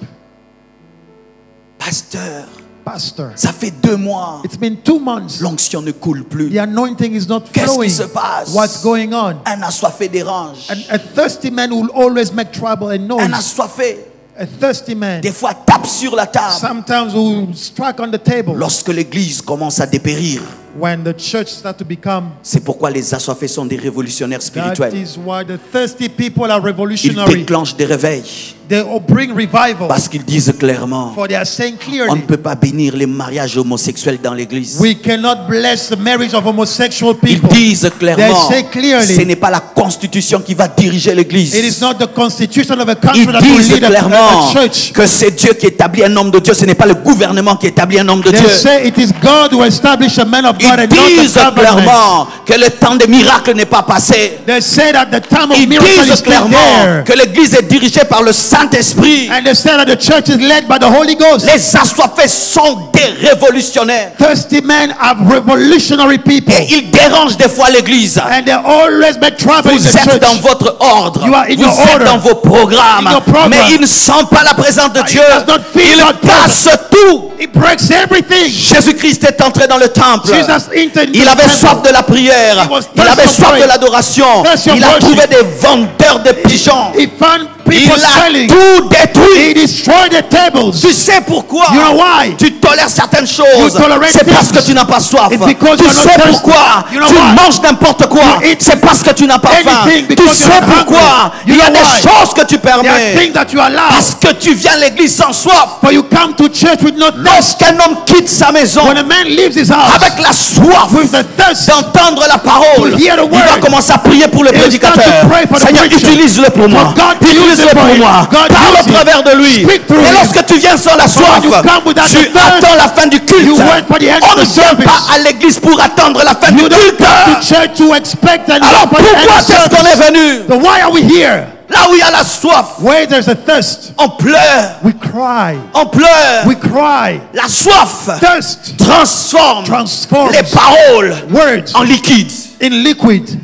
Pasteur, Pastor, ça fait 2 mois. it's been 2 months. L'onction ne coule plus. The anointing is not Qu'est-ce flowing. qui se passe? What's going on? Un assoiffé dérange. A thirsty man will always make trouble and Un noise. assoiffé, A thirsty man des fois, tape sur la table. sometimes will strike on the table. Lorsque l'église commence à dépérir, When the church start to become, c'est pourquoi les assoiffés sont des révolutionnaires that spirituels. is why the thirsty people are Ils revolutionary. déclenchent des réveils They all bring revival. parce qu'ils disent clairement, For they are saying on ne clearly, peut pas bénir les mariages homosexuels dans l'église. we cannot bless the marriage of homosexual Ils people. disent clairement, They say clearly, ce n'est pas la constitution qui va diriger l'église. it is not the constitution of a country Ils that will disent lead clairement a church. que c'est Dieu qui établit un homme de Dieu, ce n'est pas le gouvernement qui établit un homme de They Dieu. say it is God who established a man of God Ils and not the disent government. clairement que le temps des miracles n'est pas passé. They say that the time of Ils miracle is disent still clairement there. que l'église est dirigée par le Saint-Esprit. And they say that the church is led by the Holy Ghost. Les assoiffés sont des révolutionnaires. Thirsty men are revolutionary people. Et ils dérangent des fois l'église. And they always make trouble in Vous the êtes church. dans votre ordre. You are in Vous your êtes order. dans vos programmes. In your program. Mais ils ne sentent pas la présence de But he Dieu. does not feel Ils God's cassent tout. It breaks everything. Jésus-Christ est entré dans le temple. Jesus entered into Il the avait temple. soif de la prière. He was Il avait thirsty of soif de prayer. l'adoration. Thirsty of Il a worship. trouvé des vendeurs de pigeons. He found Il people a selling. tout détruit. He destroyed the tables. Tu sais pourquoi? You know why? Tu tolères certaines choses. You tolerate C'est parce things. que tu n'as pas soif. It's because Tu you're not sais thirsty. pourquoi? You know Tu why? manges n'importe quoi. You eat C'est parce que tu n'as pas faim. anything Tu because sais you're hungry. pourquoi? You Il y a know des why? choses que tu There are permets. things that you allow. Parce que tu viens à l'église sans soif. For you come to church with no thirst. Lorsqu'un homme quitte sa maison When a man leaves his house avec la soif with the thirst, d'entendre la parole, To hear the il va word. commencer à prier pour le He'll start prédicateur. to pray for the Seigneur, preacher. utilise-le pour moi. For God to use it for pour him. moi. God Parle use au him. travers de lui. Speak through Et him. lorsque tu viens sans la soif, you come without tu the thirst, attends la fin du culte. you wait for the end On of ne the vient service. pas à l'église pour attendre la fin You du don't culte. come to church to expect and Alors wait for the end pourquoi of est-ce qu'on est service. venu? So why are we here? Là où il y a la soif, Where there's a thirst, on pleure. we cry. On pleure. We cry. La soif Thirst transforme transforms les paroles words en liquide. in liquid.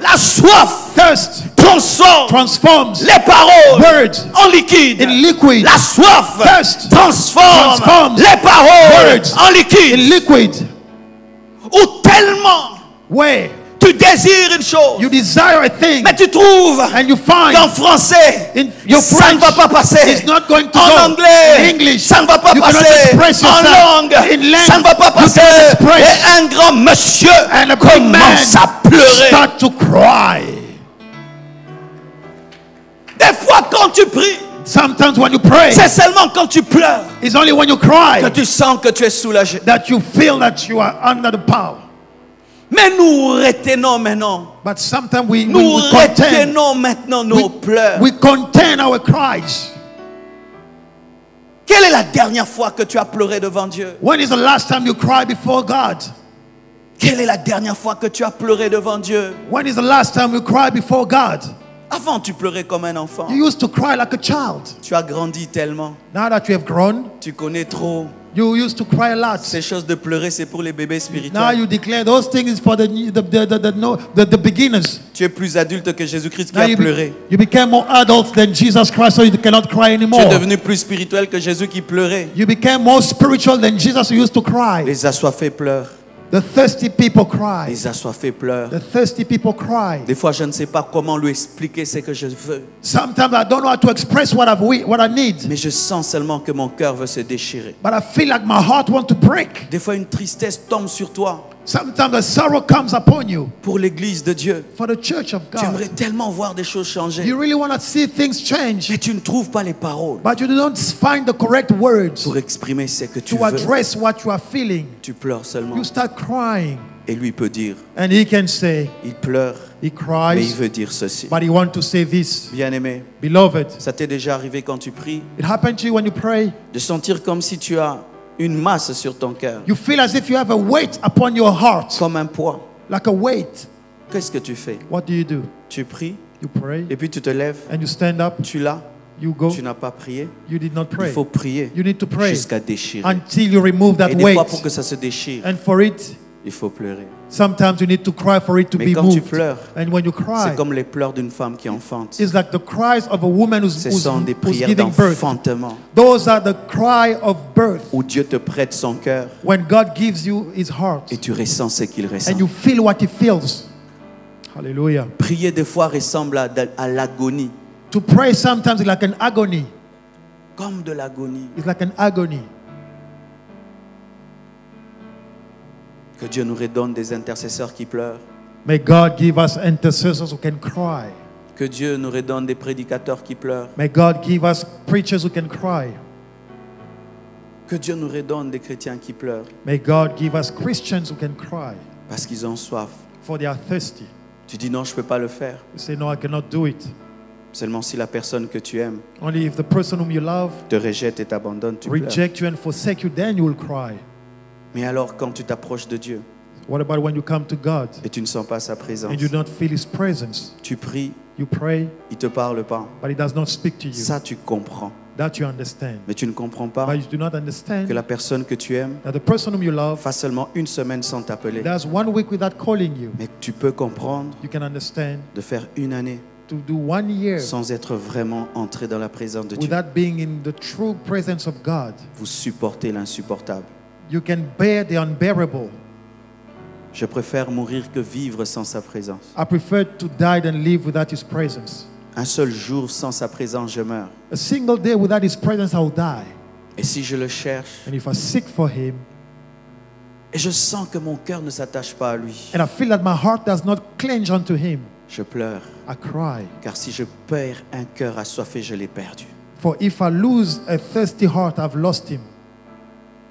La soif Thirst transforms les paroles words en liquide. in liquid. La soif Thirst transforme transforms les paroles words en in liquide. liquid. Ou tellement Where tu désires une chose, you desire a thing mais tu trouves and you find qu'en français, in your ça ne French va pas passer. is not going to En go. anglais, In English, ça ne va pas you cannot passer. express En yourself. langue, In language, ça ne va pas you passer. cannot express. Et un grand monsieur And a big man commence à pleurer. start to cry. Des fois, quand tu pries, Sometimes when you pray, c'est seulement quand tu pleures it's only when you que cry tu sens que tu es soulagé. that you feel that you are under the power. Mais nous retenons maintenant. But sometimes we Nous contain. retenons maintenant nos pleurs. We contain our cries. Quelle est la dernière fois que tu as pleuré devant Dieu? When is the last time you cried before God? Quelle est la dernière fois que tu as pleuré devant Dieu? When is the last time you cried before God? Avant, tu pleurais comme un enfant. You used to cry like a child. Tu as grandi tellement. Now that you have grown, Tu connais trop. you used to cry a lot. Ces choses de pleurer, c'est pour les bébés Now spirituels. you declare those things for the beginners. Tu es plus adulte que Jésus-Christ qui Now a you, pleuré. you became more adult than Jesus Christ, so you cannot cry Tu es anymore. devenu plus spirituel que Jésus qui pleurait. You became more spiritual than Jesus who used to cry. Les assoiffés pleurent. The thirsty people cry. Les assoiffés pleurent. The thirsty people cry. Des fois, je ne sais pas comment lui expliquer ce que je veux. Sometimes I don't know how to express what I need, Mais je sens seulement que mon cœur veut se déchirer. but I feel like my heart wants to break. Des fois, une tristesse tombe sur toi. Sometimes the sorrow comes upon you. Pour l'église de Dieu, For the church of tu aimerais God, tellement voir des choses changer. you really want to see things change, Mais tu ne trouves pas les paroles but you don't find the correct words pour exprimer ce que tu to veux. address what you are feeling. Tu pleures seulement. You start crying, Et lui peut dire, and he can say, il pleure, he mais il cries, veut dire ceci. but he wants to say this. Bien-aimé, Beloved, ça t'est déjà arrivé quand tu pries, it happened to you when you pray. de sentir comme si tu as une masse sur ton cœur, You feel as if you have a weight upon your heart, comme un poids. like a weight. Qu'est-ce que tu fais? What do? Tu pries, You pray, et puis tu te lèves, and you stand up, tu l'as, you go, tu n'as pas prié. you did not Il pray. faut prier You need to pray jusqu'à déchirer. until you remove that Et des weight. fois, pour que ça se déchire, And for it, il faut pleurer. sometimes you need to cry for it to Mais be quand tu moved. pleures, And when you cry, c'est comme les pleurs d'une femme qui enfante. it's like the cries of a woman Ce sont des who's prières giving birth. d'enfantement Those are the cry of birth. où Dieu te prête son cœur When God gives you his heart et tu ressens ce qu'il ressent. and you feel what he feels. Hallelujah. Prier des fois ressemble à l'agonie, To pray sometimes is like an agony. comme de l'agonie. It's like an agony. Que Dieu nous redonne des intercesseurs qui pleurent. May God give us intercessors who can cry. Que Dieu nous redonne des prédicateurs qui pleurent. May God give us preachers who can cry. Que Dieu nous redonne des chrétiens qui pleurent May God give us Christians who can cry, parce qu'ils ont soif. for they are thirsty. Tu dis non, je ne peux pas le faire. You say, no, I cannot do it. Seulement si la personne que tu aimes Only if the person whom you love te rejette et t'abandonne, tu pleures. reject you and forsake you, then you will cry. Mais alors quand tu t'approches de Dieu What about when you come to God et tu ne sens pas sa présence, and you don't feel his presence? tu pries, You pray, il ne te parle pas. but he does not speak to you. Ça, tu comprends. That you understand. Mais tu ne comprends pas But you do not understand que la personne que tu aimes that the person whom you love fasse seulement une semaine sans t'appeler. does 1 week without calling you. Mais tu peux comprendre You can understand de faire une année to do 1 year sans être vraiment entré dans la présence de Dieu. without being in the true presence of God. Vous supportez l'insupportable. You can bear the unbearable. Je préfère mourir que vivre sans sa présence. I prefer to die than live without his presence. Un seul jour sans sa présence, je meurs. A single day without his presence, I'll die. Et si je le cherche, And if I seek for him, et je sens que mon cœur ne s'attache pas à lui, and I feel that my heart does not cling unto him, je pleure. I cry. Car si je perds un cœur assoiffé, je l'ai perdu. For if I lose a thirsty heart, I've lost him.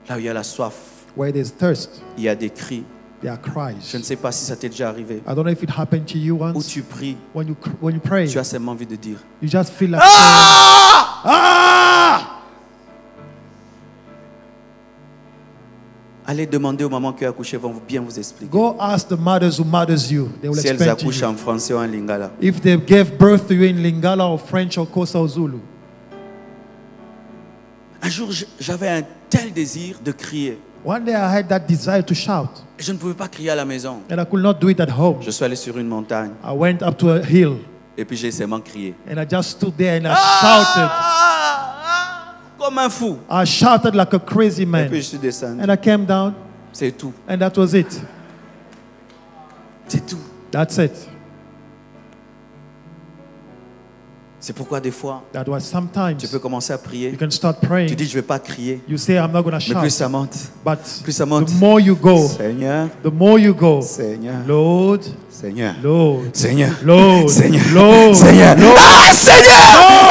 Là où il y a la soif, Where there's thirst, il y a des cris, There are cries. Je ne sais pas si ça t'est déjà arrivé. I don't know if it happened to you Où once. tu pries, When you pray, tu as seulement envie de dire you just feel like Ah! ah! Allez demander aux mamans qui ont accouché, vont bien vous expliquer. Go ask the mothers who mothers you. They will Si elles explain to accouchent you. en français ou en lingala. If they gave birth to you in Lingala or French or Xhosa or Zulu. Un jour, j'avais un tel désir de crier. One day I had that desire to shout, Je ne pouvais pas crier à la maison. and I could not do it at home. Je suis allé sur une montagne I went up to a hill, et puis j'ai seulement crié. and I just stood there and I shouted. Comme un fou. I shouted like a crazy Et puis man. je suis descendu. And I came down, C'est tout. and that was it. C'est tout. That's it. C'est pourquoi des fois, That was sometimes tu peux commencer à prier. you can start Tu praying. dis, je ne vais pas crier. You say, I'm not going to Mais plus shout. ça monte. But Plus ça monte. the more you go, Seigneur, the more you go, Seigneur, Lord, Seigneur, Lord, Seigneur, Lord, Seigneur, Lord, Seigneur. Lord. Ah, Seigneur!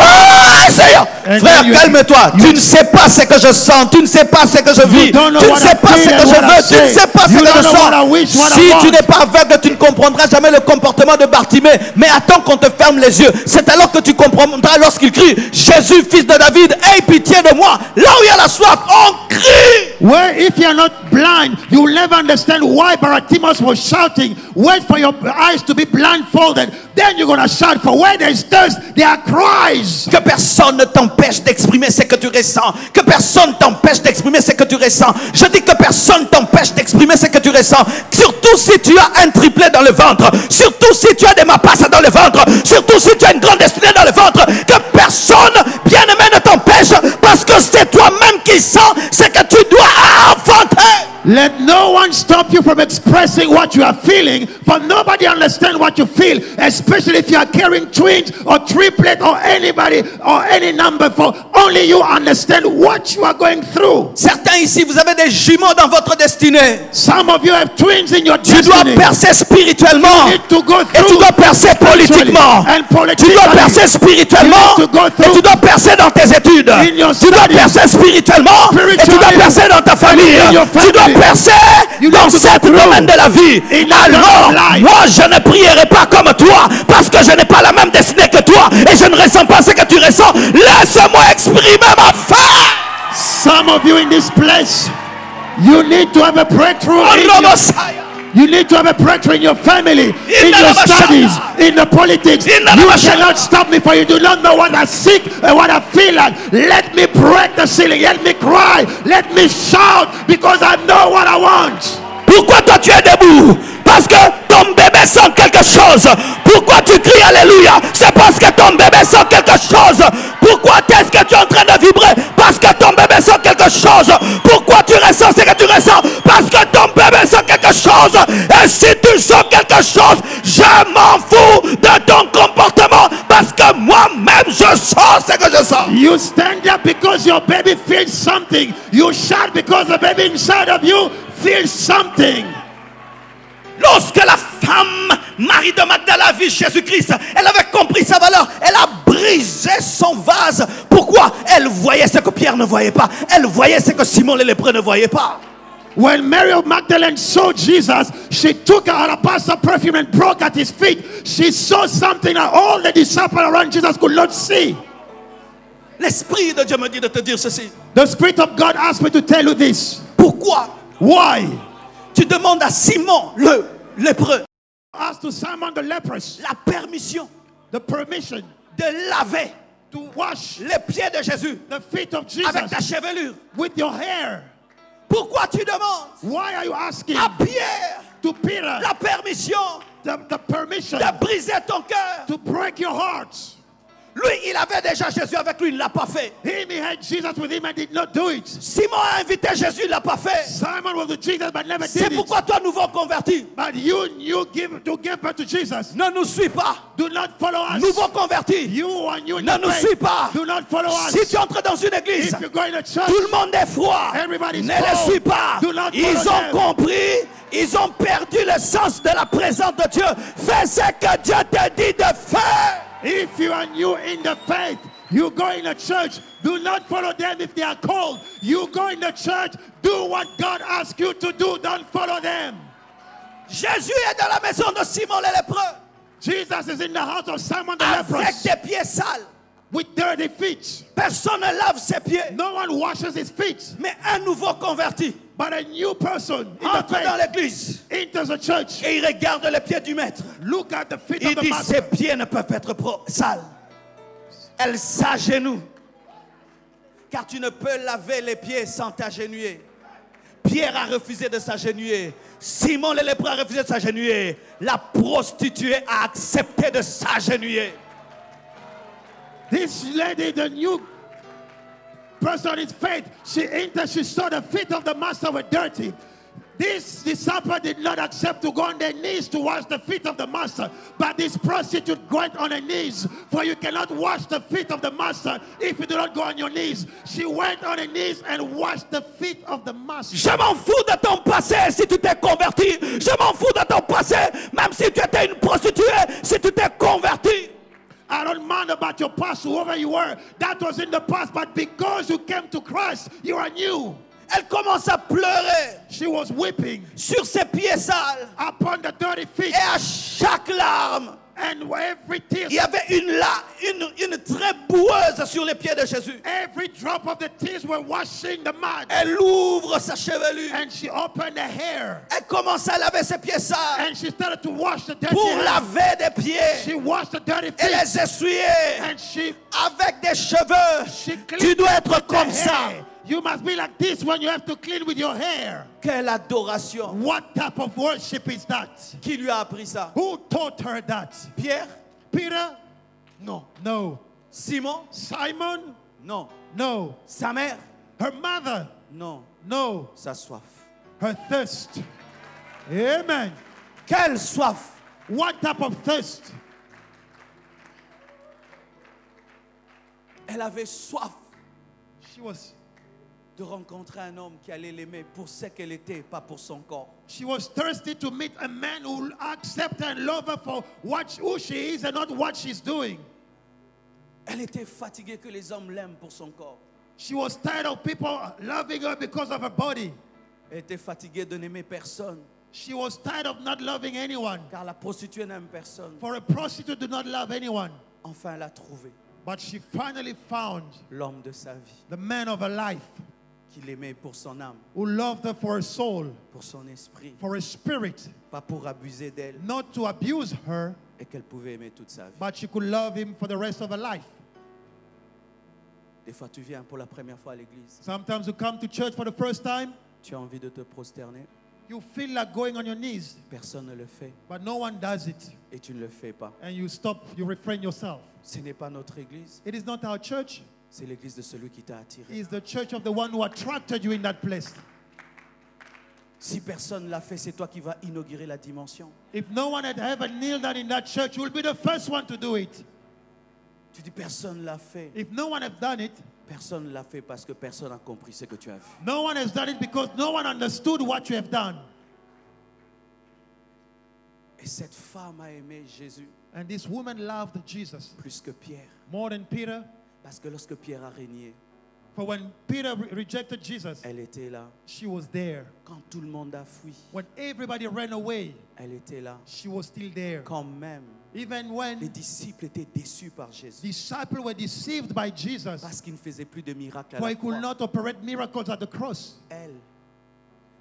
Ah, Seigneur! And Frère, then you- calme-toi. Tu ne sais pas ce que je sens. Tu ne sais pas ce que je vis. You don't know Tu ne what sais I pas ce feel que and je what I veux. Tu ne say. sais pas ce You que je don't know what I sens. wish, what I Si tu want. n'es pas aveugle, tu ne comprendras jamais le comportement de Bartimée. Mais attends qu'on te ferme les yeux. C'est alors que tu comprendras lorsqu'il crie, Jésus, fils de David, aie pitié de moi. Là où il y a la soif, on crie. Where if you're not blind, you will never understand why Bartimaeus was shouting. Wait for your eyes to be blindfolded. Then you're going to shout. For where there is thirst, there are cries. Que personne ne t'empêche d'exprimer ce que tu ressens. Que personne t'empêche d'exprimer ce que tu ressens. Je dis que personne t'empêche d'exprimer ce que tu ressens. Surtout si tu as un triplet dans le ventre. Surtout si tu as des mapasses dans le ventre. Surtout si tu as une grande destinée dans le ventre. Que personne, bien-aimé, ne t'empêche. Parce que c'est toi-même qui sens ce que tu dois enfanter. Let no one stop you from expressing what you are feeling, for nobody understands what you feel, especially if you are carrying twins or triplet or anybody or any number, for only you understand what you are going through. Certains ici, vous avez des jumeaux dans votre destinée. Some of you have twins in your Tu dois destiny. percer spirituellement. You need to go Et tu through dois percer politiquement. and Tu dois politically. percer spirituellement. You need to go Et through tu dois percer dans tes études. in your Tu dois studies. percer spirituellement. Et tu dois Spiritually. percer dans ta famille. In your Tu dois family. percer You dans need to go cet through domaine de la vie. in that Alors, life. moi, je ne prierai pas comme toi. Parce que je n'ai pas la même destinée que toi. Et je ne ressens pas ce que tu ressens. Laisse-moi exprimer ma foi. Some of you in this place, you need to have a breakthrough. In your, Messiah. you need to have a breakthrough in your family, in the your Messiah. studies, in the politics. In the You Messiah. cannot stop me, for you do not know what I seek and what I feel like. Let me break the ceiling. Let me cry. Let me shout, because I know what I want. Pourquoi toi tu es debout? Parce que ton bébé sent quelque chose. Pourquoi tu cries Alléluia? C'est parce que ton bébé sent quelque chose. Pourquoi est-ce que tu es en train de vibrer? Parce que ton bébé sent quelque chose. Pourquoi tu ressens ce que tu ressens? Parce que ton bébé sent quelque chose. Et si tu sens quelque chose, je m'en fous de ton comportement. Parce que moi-même je sens ce que je sens. You stand up because your baby feels something. You shout because the baby inside of you feels something. Lorsque la femme, Marie de Magdala, a vu Jésus-Christ, elle avait compris sa valeur. Elle a brisé son vase. Pourquoi? Elle voyait ce que Pierre ne voyait pas. Elle voyait ce que Simon le lépreux ne voyait pas. When Mary of Magdalene saw Jesus, she took her alabaster perfume and broke at his feet. She saw something that all the disciples around Jesus could not see. L'Esprit de Dieu me dit de te dire ceci. The Spirit of God asked me to tell you this. Pourquoi Why? tu demandes à Simon le lépreux Asked to Simon the leprous la permission the permission de laver to wash les pieds de Jésus the feet of avec ta Jesus chevelure? with your hair? Pourquoi tu demandes Why are you asking à Pierre to Peter la permission the permission de briser ton cœur? to break your heart? Lui, il avait déjà Jésus avec lui, il ne l'a pas fait. Him, he had Jesus with him and did not do it. Simon a invité Jésus, il ne l'a pas fait. Simon was with Jesus but never C'est did it. pourquoi toi, nouveau converti, But you give birth to Jesus. ne nous suis pas. Do not follow us. Nouveau converti, You and you in ne the nous faith, suis pas. do not follow us. Si tu entres dans une église, If you go in a church, tout le monde est froid. Everybody's Ne les cold. suis pas. Do not Ils follow ont them. compris. Ils ont perdu le sens de la présence de Dieu. Fais ce que Dieu te dit de faire. if you are new in the faith, you go in a church, do not follow them if they are cold. You go in the church, do what God asks you to do, don't follow them. Jésus est dans la maison de Simon le lépreux Jesus is in the house of Simon the avec leprous des pieds sales. with dirty feet. Personne ne lave ses pieds. No one washes his feet, Mais un nouveau converti but a new person in the entre dans faith l'église enters the church. et il regarde les pieds du maître. Look at the feet Il of the dit, master. ses pieds ne peuvent être sales. Elle s'agenouille. Car tu ne peux laver les pieds sans t'agenouiller. Pierre a refusé de s'agenouiller. Simon le lépreux a refusé de s'agenouiller. La prostituée a accepté de s'agenouiller. This lady, the new person in faith, she entered, she saw the feet of the master were dirty. This disciple did not accept to go on their knees to wash the feet of the master, but this prostitute went on her knees, for you cannot wash the feet of the master if you do not go on your knees. She went on her knees and washed the feet of the master. Je m'en fous de ton passé si tu t'es converti. Je m'en fous de ton passé même si tu étais une prostituée, si tu t'es converti. I don't mind about your past, whoever you were. That was in the past, but because you came to Christ, you are new. Elle commence à pleurer She was weeping sur ses pieds sales. upon the dirty feet, Et à chaque larme, and every tear, il y avait une très boueuse sur les pieds de Jésus. every drop of the tears were washing the mud. Elle ouvre sa chevelure. And she opened her hair, Elle commence à laver ses pieds sales and she started to wash the dirty pour hands. laver des pieds She washed the dirty et feet, les essuyer and she avec des cheveux. she Tu cleaned dois être the comme ça. hair. You must be like this when you have to clean with your hair. Quelle adoration. What type of worship is that? Qui lui a appris ça? Who taught her that? Pierre? Peter? Non. No. Simon? Simon? Non. No. Sa mère? Her mother? Non. No. Sa soif. Her thirst. Amen. Quelle soif? What type of thirst? Elle avait soif She was de rencontrer un homme qui allait l'aimer pour ce qu'elle était, pas pour son corps. thirsty to meet a man who will accept her and love her for who she is and not what she's doing. Elle était fatiguée que les hommes l'aiment pour son corps. She was tired of people loving her because of her body. Elle était fatiguée de n'aimer personne. She was tired of not loving anyone. Car la prostituée n'aime personne. For a prostitute to not love anyone. Enfin, elle a trouvé But she finally found l'homme de sa vie the man of her life qui l'aimait pour son âme, who loved her for her soul, pour son esprit, for her spirit, pas pour abuser d'elle not to abuse her, et qu'elle pouvait aimer toute sa vie. but she could love him for the rest of her life. Des fois, tu viens pour la première fois à l'église, Sometimes you come to church for the first time, tu as envie de te prosterner, you feel like going on your knees, personne ne le fait but no one does it. et tu ne le fais pas. And you stop, you refrain yourself. Ce n'est pas notre église, It is not our church, c'est l'église de celui qui t'a attiré. it is the church of the one who attracted you in that place. Si personne ne l'a fait, c'est toi qui vas inaugurer la dimension. If no one had ever kneeled down in that church, you will be the first one to do it. Tu dis personne ne l'a fait. If no one has done it, Personne ne l'a fait parce que personne n'a compris ce que tu as vu. no one has done it because no one understood what you have done. Et cette femme a aimé Jésus And this woman loved Jesus plus que Pierre. more than Peter. Parce que lorsque Pierre a régné, For when Peter rejected Jesus, elle était là. she was there. Quand tout le monde a fui, When everybody ran away, elle était là. she was still there. Quand même, Even les when disciples étaient déçus par Jésus. disciples were deceived by Jesus, Parce qu'il ne faisait plus de miracles à for la he could croix. not operate miracles at the cross. Elle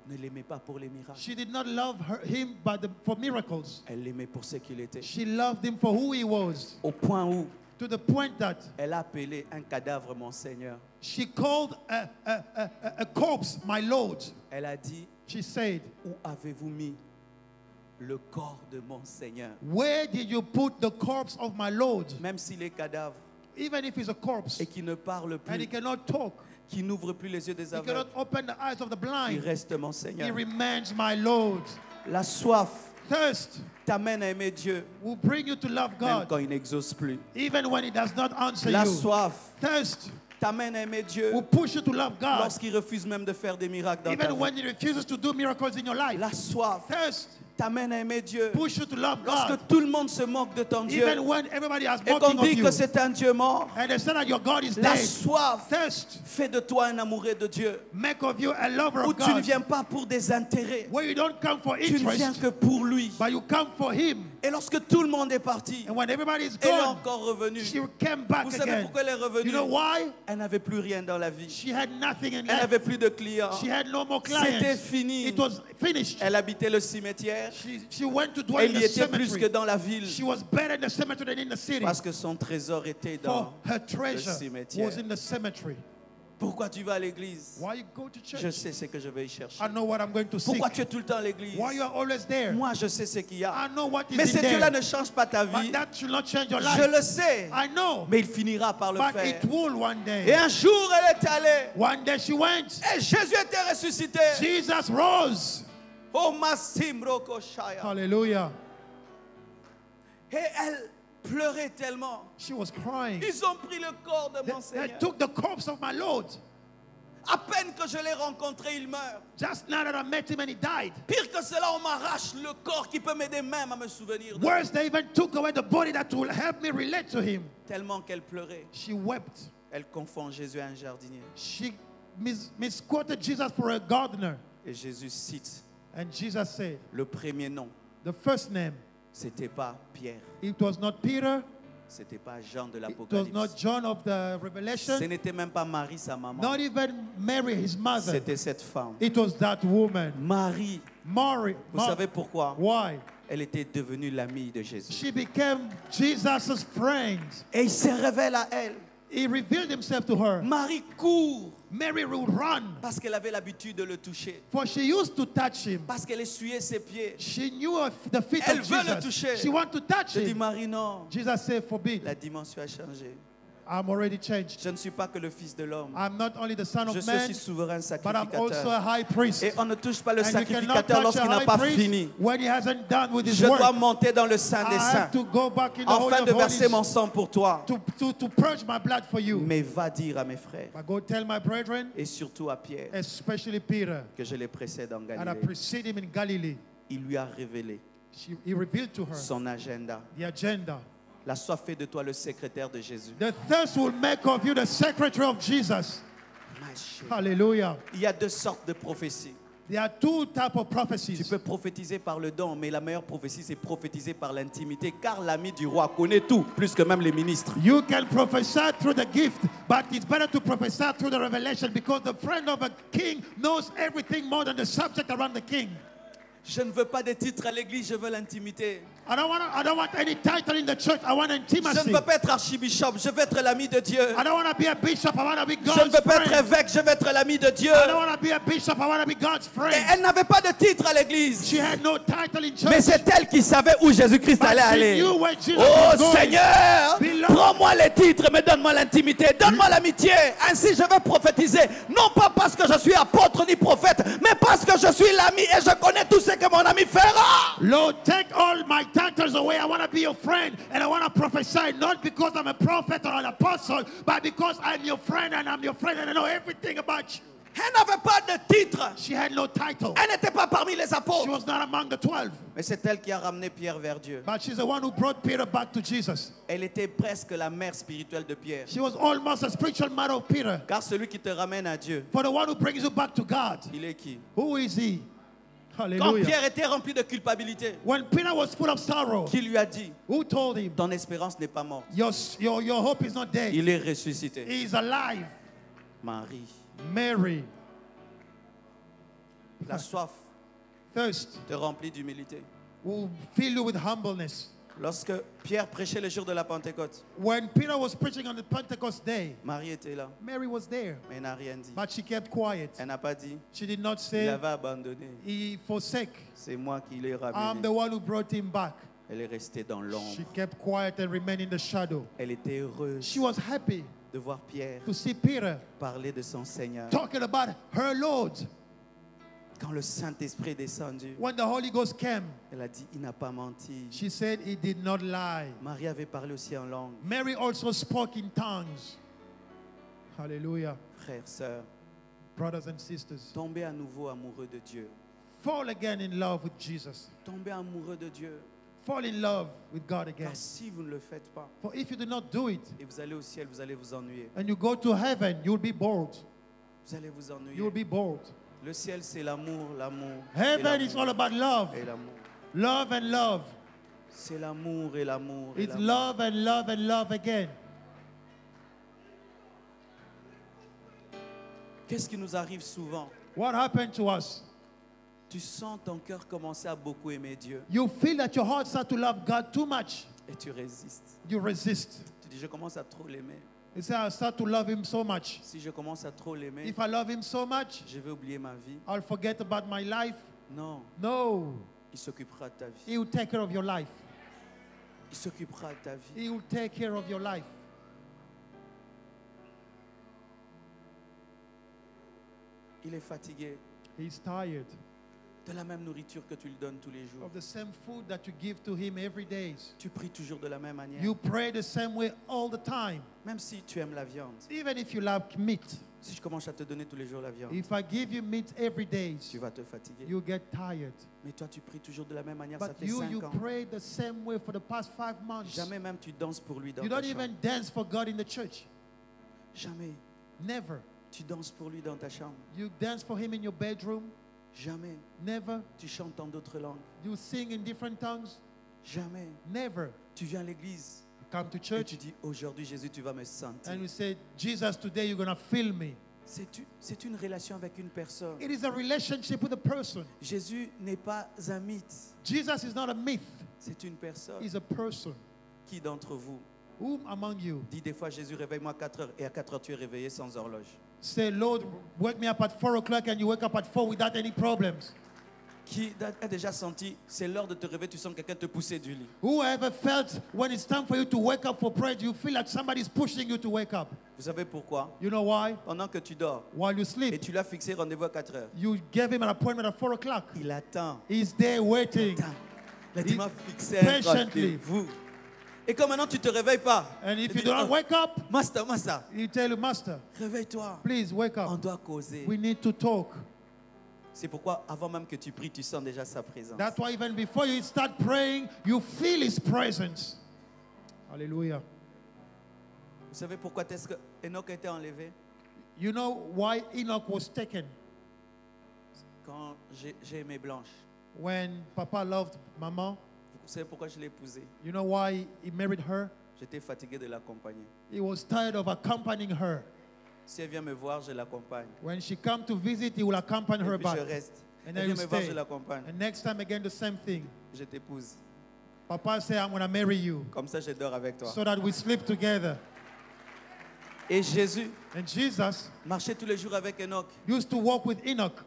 ne l'aimait pas pour les miracles. She did not love him for miracles. Elle l'aimait pour ce qu'il était. She loved him for who he was, Au point où to the point that elle a appelé un cadavre mon Seigneur. she called a corpse, my Lord. Elle a dit, She said, où avez-vous mis le corps de mon Seigneur? where did you put the corpse of my Lord? Même s'il est cadavre Even if he's a corpse et qui ne parle and he plus, cannot talk, qui n'ouvre plus les yeux des he aveugles, cannot open the eyes of the il blind, reste mon he Seigneur. remains my Lord. La soif Thirst t'amène à aimer Dieu, will bring you to love même God, quand il n'exauce plus. even when he does not answer La you. soif Thirst t'amène à aimer Dieu will push you to love God, lorsqu'il refuse même de faire des miracles dans ta even vie. when he refuses to do miracles in your life. La soif Thirst t'amène à aimer Dieu. push you to love Lorsque God. tout le monde se moque de ton Dieu Even when everybody is et qu'on mocking of dit you, que c'est un Dieu mort, and they say that your God is la dead, soif thirst, fait de toi un amoureux de Dieu. make of you a lover Où of tu ne God. viens pas pour des intérêts, Where you don't come for tu ne viens interest, que pour lui. but you come for Him. Et lorsque tout le monde est parti, And when everybody is elle est gone, encore revenue. she came back Vous savez again. pourquoi elle est revenue? You know why? Elle n'avait plus rien dans la vie. She had nothing in Elle life. n'avait plus de clients. She had no more C'était clients. fini. It was finished. Elle habitait le cimetière. She went to dwell Elle in y the était plus que cemetery. dans la ville. She was better in the cemetery than in the city. Parce que son trésor était For dans her le treasure cimetière. was in the cemetery. Pourquoi tu vas à l'église? Why you go to Je church? sais ce que je vais y chercher. I know what I'm going to seek. Pourquoi tu es tout le temps à l'église? Why you are always there? Moi, je sais ce qu'il y a. I know what is Mais in ce Dieu-là there. ne change pas ta But vie. that should not change your Je life. le sais. I know. Mais il finira par le But faire. it will one Et day. un jour, elle est allée. One day she went. Et Jésus était ressuscité. Jesus rose. Oh, Massim Rokoshaya. Hallelujah. Et elle pleurait tellement. She was crying. Ils ont pris le corps de mon They Seigneur. took the corpse of my Lord. À peine que je l'ai rencontré, il meurt. Just now that I met him and he died. Pire que cela, on m'arrache le corps qui peut m'aider même à me souvenir de Worse, they even took away the body that will help me relate to him. tellement qu'elle pleurait. She wept. Elle confond Jésus à un jardinier. She misquoted Jesus for a gardener. Et Jésus cite And Jesus said, le premier nom. the first name, C'était pas Pierre. it was not Peter, C'était pas Jean de it was l'Apocalypse. not John of the Ce Revelation, n'était même pas Marie, sa maman. not even Mary, his mother. C'était cette femme. It was that woman. Marie. Mary. Vous savez pourquoi? Why? Elle était devenue l'amie de Jésus. She became Jesus' friend. Et il se révèle à elle. He revealed himself to her. Marie court Mary would run, parce qu'elle avait l'habitude de le toucher. for she used to touch him. Parce qu'elle essuyait ses pieds. She knew of the feet Elle of veut le Jesus. toucher. She wanted to touch Je dis, him. Marie, non. Jesus said, forbid. La dimension a changé. I'm already changed. Je ne suis pas que le Fils de l'homme. I'm not only the son Je of suis man, aussi souverain but I'm also a sacrificateur. high priest. Et on ne touche pas le And you cannot sacrificateur touch lorsqu'il a n'a high pas priest fini. when he hasn't done with his Je work. dois monter dans le Saint des I Saints have to go back in the Holy afin of de verser mon Holies sang pour toi. to purge my blood for you. Mais va dire à mes frères But go tell my brethren, et surtout à Pierre especially Peter, que je les précède en and I Galilée. precede him in Galilee. Il lui a révélé He revealed to her son agenda. the agenda. La soif fait de toi le secrétaire de Jésus. The thirst will make of you the secretary of Jesus. Hallelujah. Il y a deux sortes de prophéties. There are two types of Tu prophecies. peux prophétiser par le don, mais la meilleure prophétie, c'est prophétiser par l'intimité, car l'ami du roi connaît tout, plus que même les ministres. You can prophesy through the gift, but it's better to prophesy through the revelation because the friend of a king knows everything more than the subject around the king. Je ne veux pas de titres à l'église, je veux l'intimité. I don't want any title in the church. I want Je intimacy. ne veux pas être archibishop, je veux être l'ami de Dieu. I don't want to be a bishop. I want to be Je ne God's veux pas être friend. évêque, je veux être l'ami de Dieu. I don't want to be a bishop. I want to be God's Et friend. elle n'avait pas de titre à l'église. She had no title in church. Mais c'est elle qui savait où Jésus-Christ But allait she aller. knew where Jesus Oh was going. Seigneur, Beloved. prends-moi les titres, mais donne-moi l'intimité, donne-moi l'amitié. Ainsi je vais prophétiser, non pas parce que je suis apôtre ni prophète, mais parce que je suis l'ami et je connais tout ce que mon ami fera. Lord, take all my titles away. I want to be your friend and I want to prophesy, not because I'm a prophet or an apostle, but because I'm your friend and I'm your friend and I know everything about you. Elle n'avait pas de titre. She had no title. Elle n'était pas parmi les She apôtres. was not among the 12, Mais c'est elle qui a ramené Pierre vers Dieu. but she's the one who brought Peter back to Jesus. Elle était presque la mère spirituelle de Pierre. She was almost a spiritual mother of Peter. Car celui qui te ramène à Dieu, For the one who brings you back to God, il est qui? who is he? Quand Hallelujah. Pierre était rempli de culpabilité, When Peter was full of sorrow, qui lui a dit, who told him, ton espérance n'est pas morte, your hope is not dead. il est ressuscité. He is alive. Marie, Mary, la soif thirst te remplit d'humilité. will fill you with humbleness. Lorsque Pierre prêchait le jour de la Pentecôte, When Peter was preaching on the Pentecost day, Marie était là, Mary was there, mais elle n'a rien dit. but she kept quiet. Elle n'a pas dit, She did not il say, avait abandonné. he forsake. C'est moi qui l'ai I'm ramené. the one who brought him back. Elle est restée dans l'ombre. She kept quiet and remained in the shadow. Elle était heureuse She was happy de voir Pierre to see Peter parler de son Seigneur. talking about her Lord. Quand le Saint-Esprit est descendu, When the Holy Ghost came, elle a dit, il n'a pas menti. she said he did not lie. Marie avait parlé aussi en langue. Mary also spoke in tongues. Hallelujah. Frères, sœurs, Brothers and sisters, tombez à nouveau amoureux de Dieu. Fall again in love with Jesus. Tombez amoureux de Dieu. Fall in love with God again. Car si vous ne le faites pas, For if you do not do it, et vous allez au ciel, vous allez vous ennuyer. and you go to heaven, you'll be bored. Vous allez vous ennuyer. You'll be bored. Le ciel, c'est l'amour, l'amour. et Heaven is l'amour, all about love. et l'amour. Love and love. C'est l'amour et l'amour. et It's l'amour. love and love and love again. Qu'est-ce qui nous arrive souvent? What happened to us? Tu sens ton cœur commencer à beaucoup aimer Dieu You feel that your heart starts to love God too much. et tu résistes. You resist. Tu dis, je commence à trop l'aimer. You say, I start to love Him so much. Si je commence à trop l'aimer, If I love Him so much, je vais oublier ma vie. I'll forget about my life. Non, No. il s'occupera de ta vie. He will take care of your life. Il s'occupera de ta vie. He will take care of your life. Il est fatigué He's tired de la même nourriture que tu lui donnes tous les jours. of the same food that you give to Him every day. Tu pries toujours de la même manière. You pray the same way all the time. Même si tu aimes la viande. Even if you love meat. Si je commence à te donner tous les jours la viande, If I give you meat every day, tu vas te fatiguer. you get tired. Mais toi, tu pries toujours de la même manière. Ça But fait you 5 ans. pray the same way for the past 5 months. Jamais même tu danses pour lui dans You ta don't chambre. even dance for God in the church. Jamais. Never. Tu danses pour lui dans ta chambre. You dance for Him in your bedroom. Jamais. Never. Tu chantes en d'autres langues. You sing in different tongues. Jamais. Never. Tu viens à l'église You come to et church tu dis, aujourd'hui Jésus, tu vas me sentir. and you say, Jesus, today you're going to feel me. C'est une relation avec une personne. It is a relationship with a person. Jésus n'est pas un mythe. Jesus is not a myth. C'est une personne. He's a person. Qui d'entre vous Whom among you dit des fois, Jésus, réveille-moi à 4 heures et à 4 heures tu es réveillé sans horloge? say, Lord, wake me up at 4 o'clock and you wake up at 4 without any problems? Qui a déjà senti, c'est l'heure de te réveiller, tu sens quelqu'un te pousser du lit? Whoever felt when it's time for you to wake up for prayer, you feel like somebody's pushing you to wake up? Vous savez pourquoi? You know why? Pendant que tu dors While you et sleep, tu l'as fixé rendez-vous à 4 heures, you gave him an appointment at 4 o'clock. il attend. He's there waiting. Attends. Là, tu He- m'as fixé un patiently. rendez-vous. Et comme maintenant tu te réveilles pas, And if tu you dis, do not oh, wake up, Master, you tell you, Master, réveille-toi. please wake On up. doit causer. We need to talk. C'est pourquoi avant même que tu pries, tu sens déjà sa présence. That's why even before you start praying, you feel His presence. Hallelujah. Vous savez pourquoi est-ce que Enoch a été enlevé? You know why Enoch was taken? Quand j'ai aimé Blanche. When Papa loved Mama, Vous savez pourquoi je l'ai épousée? you know why he married her? J'étais fatigué de l'accompagner. He was tired of accompanying her. Si elle vient me voir, je l'accompagne. When she come to visit, he will accompany her Et puis je back. reste. And Elle then vient you me voir, stay. je l'accompagne. And next time again, the same thing. Je t'épouse. Papa say, I'm going to marry you Comme ça, je dors avec toi. so that we sleep together. Et Jésus And Jesus marchait tous les jours avec Enoch. used to walk with Enoch.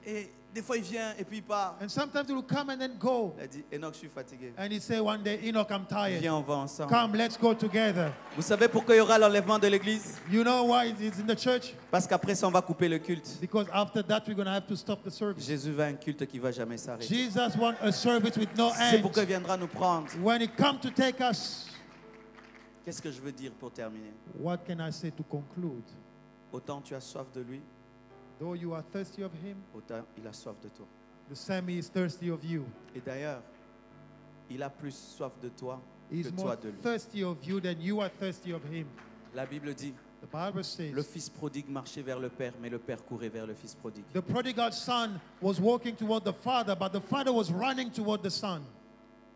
Et des fois, il vient et puis il part. And sometimes he will come and then go. Il a dit, Enoch, je suis fatigué. And he say one day, Enoch, I'm tired. Viens, on va ensemble. Come, let's go together. Vous savez pourquoi il y aura l'enlèvement de l'église? You know why it's in the church? Parce qu'après ça, on va couper le culte. Because after that, we're going to have to stop the service. Jésus veut un culte qui ne va jamais s'arrêter. Jesus wants a service with no C'est pourquoi il end. viendra nous prendre. When he comes to take us, Qu'est-ce que je veux dire pour terminer? what can I say to conclude? Autant tu as soif de lui, Though you are thirsty of him, autant il a soif de toi. the same he is thirsty of you. Et d'ailleurs, il a plus soif de toi He que is toi more de lui. thirsty of you than you are thirsty of him. La Bible dit, The Bible le says, fils prodigue marchait vers le père, mais le père courait vers le fils prodigue. the prodigal son was walking toward the father, but the father was running toward the son.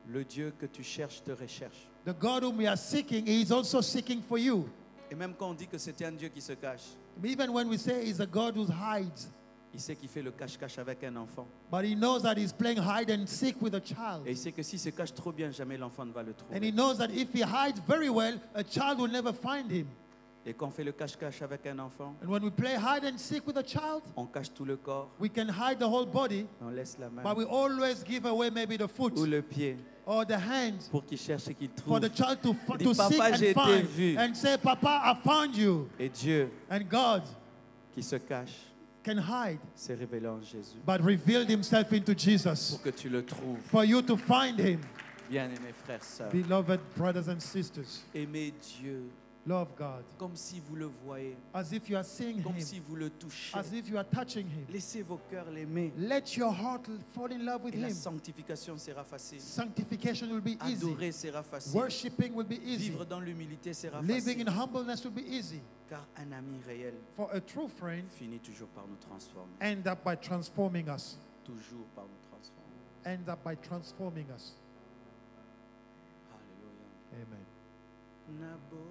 Le Dieu que tu cherches te recherche. The God whom we are seeking, he is also seeking for you. Et même quand on dit que c'était un Dieu qui se cache, Even when we say he's a God who hides, il sait qu'il fait le cache-cache avec un enfant. but he knows that he's playing hide and seek with a child. Et il sait que s'il se cache trop bien, jamais l'enfant ne va le And he trouver. knows that if he hides very well, a child will never find him. Et quand on fait le cache-cache avec un enfant, And when we play hide and seek with a child, on cache tout le corps, we can hide the whole body, on laisse la main but we always give away maybe the foot ou le pied or the hand pour qu'il cherche et qu'il for trouve. the child to Il dit, seek Papa, j'ai and été find vu. and say, Papa, I found you. Et Dieu And God qui se cache can hide, s'est révélé en Jésus but revealed himself into Jesus pour que tu le trouves. for you to find him. Bien-aimés frères, sœurs, Beloved brothers and sisters, aimez Dieu Love God. comme si vous le voyez, As if you are seeing comme Him. si vous le touchez. As if you are touching Him. Laissez vos cœurs l'aimer. Let your heart fall in love with Et la Him. sanctification sera facile. Sanctification will be easy. Adorer sera facile. Worshipping will be easy. Vivre dans l'humilité sera Living in facile. humbleness will be easy. Car un ami réel For a true friend finit toujours par nous transformer. end up by transforming us. Toujours par nous transformer. End up by transforming us. Alléluia. Amen. Nabo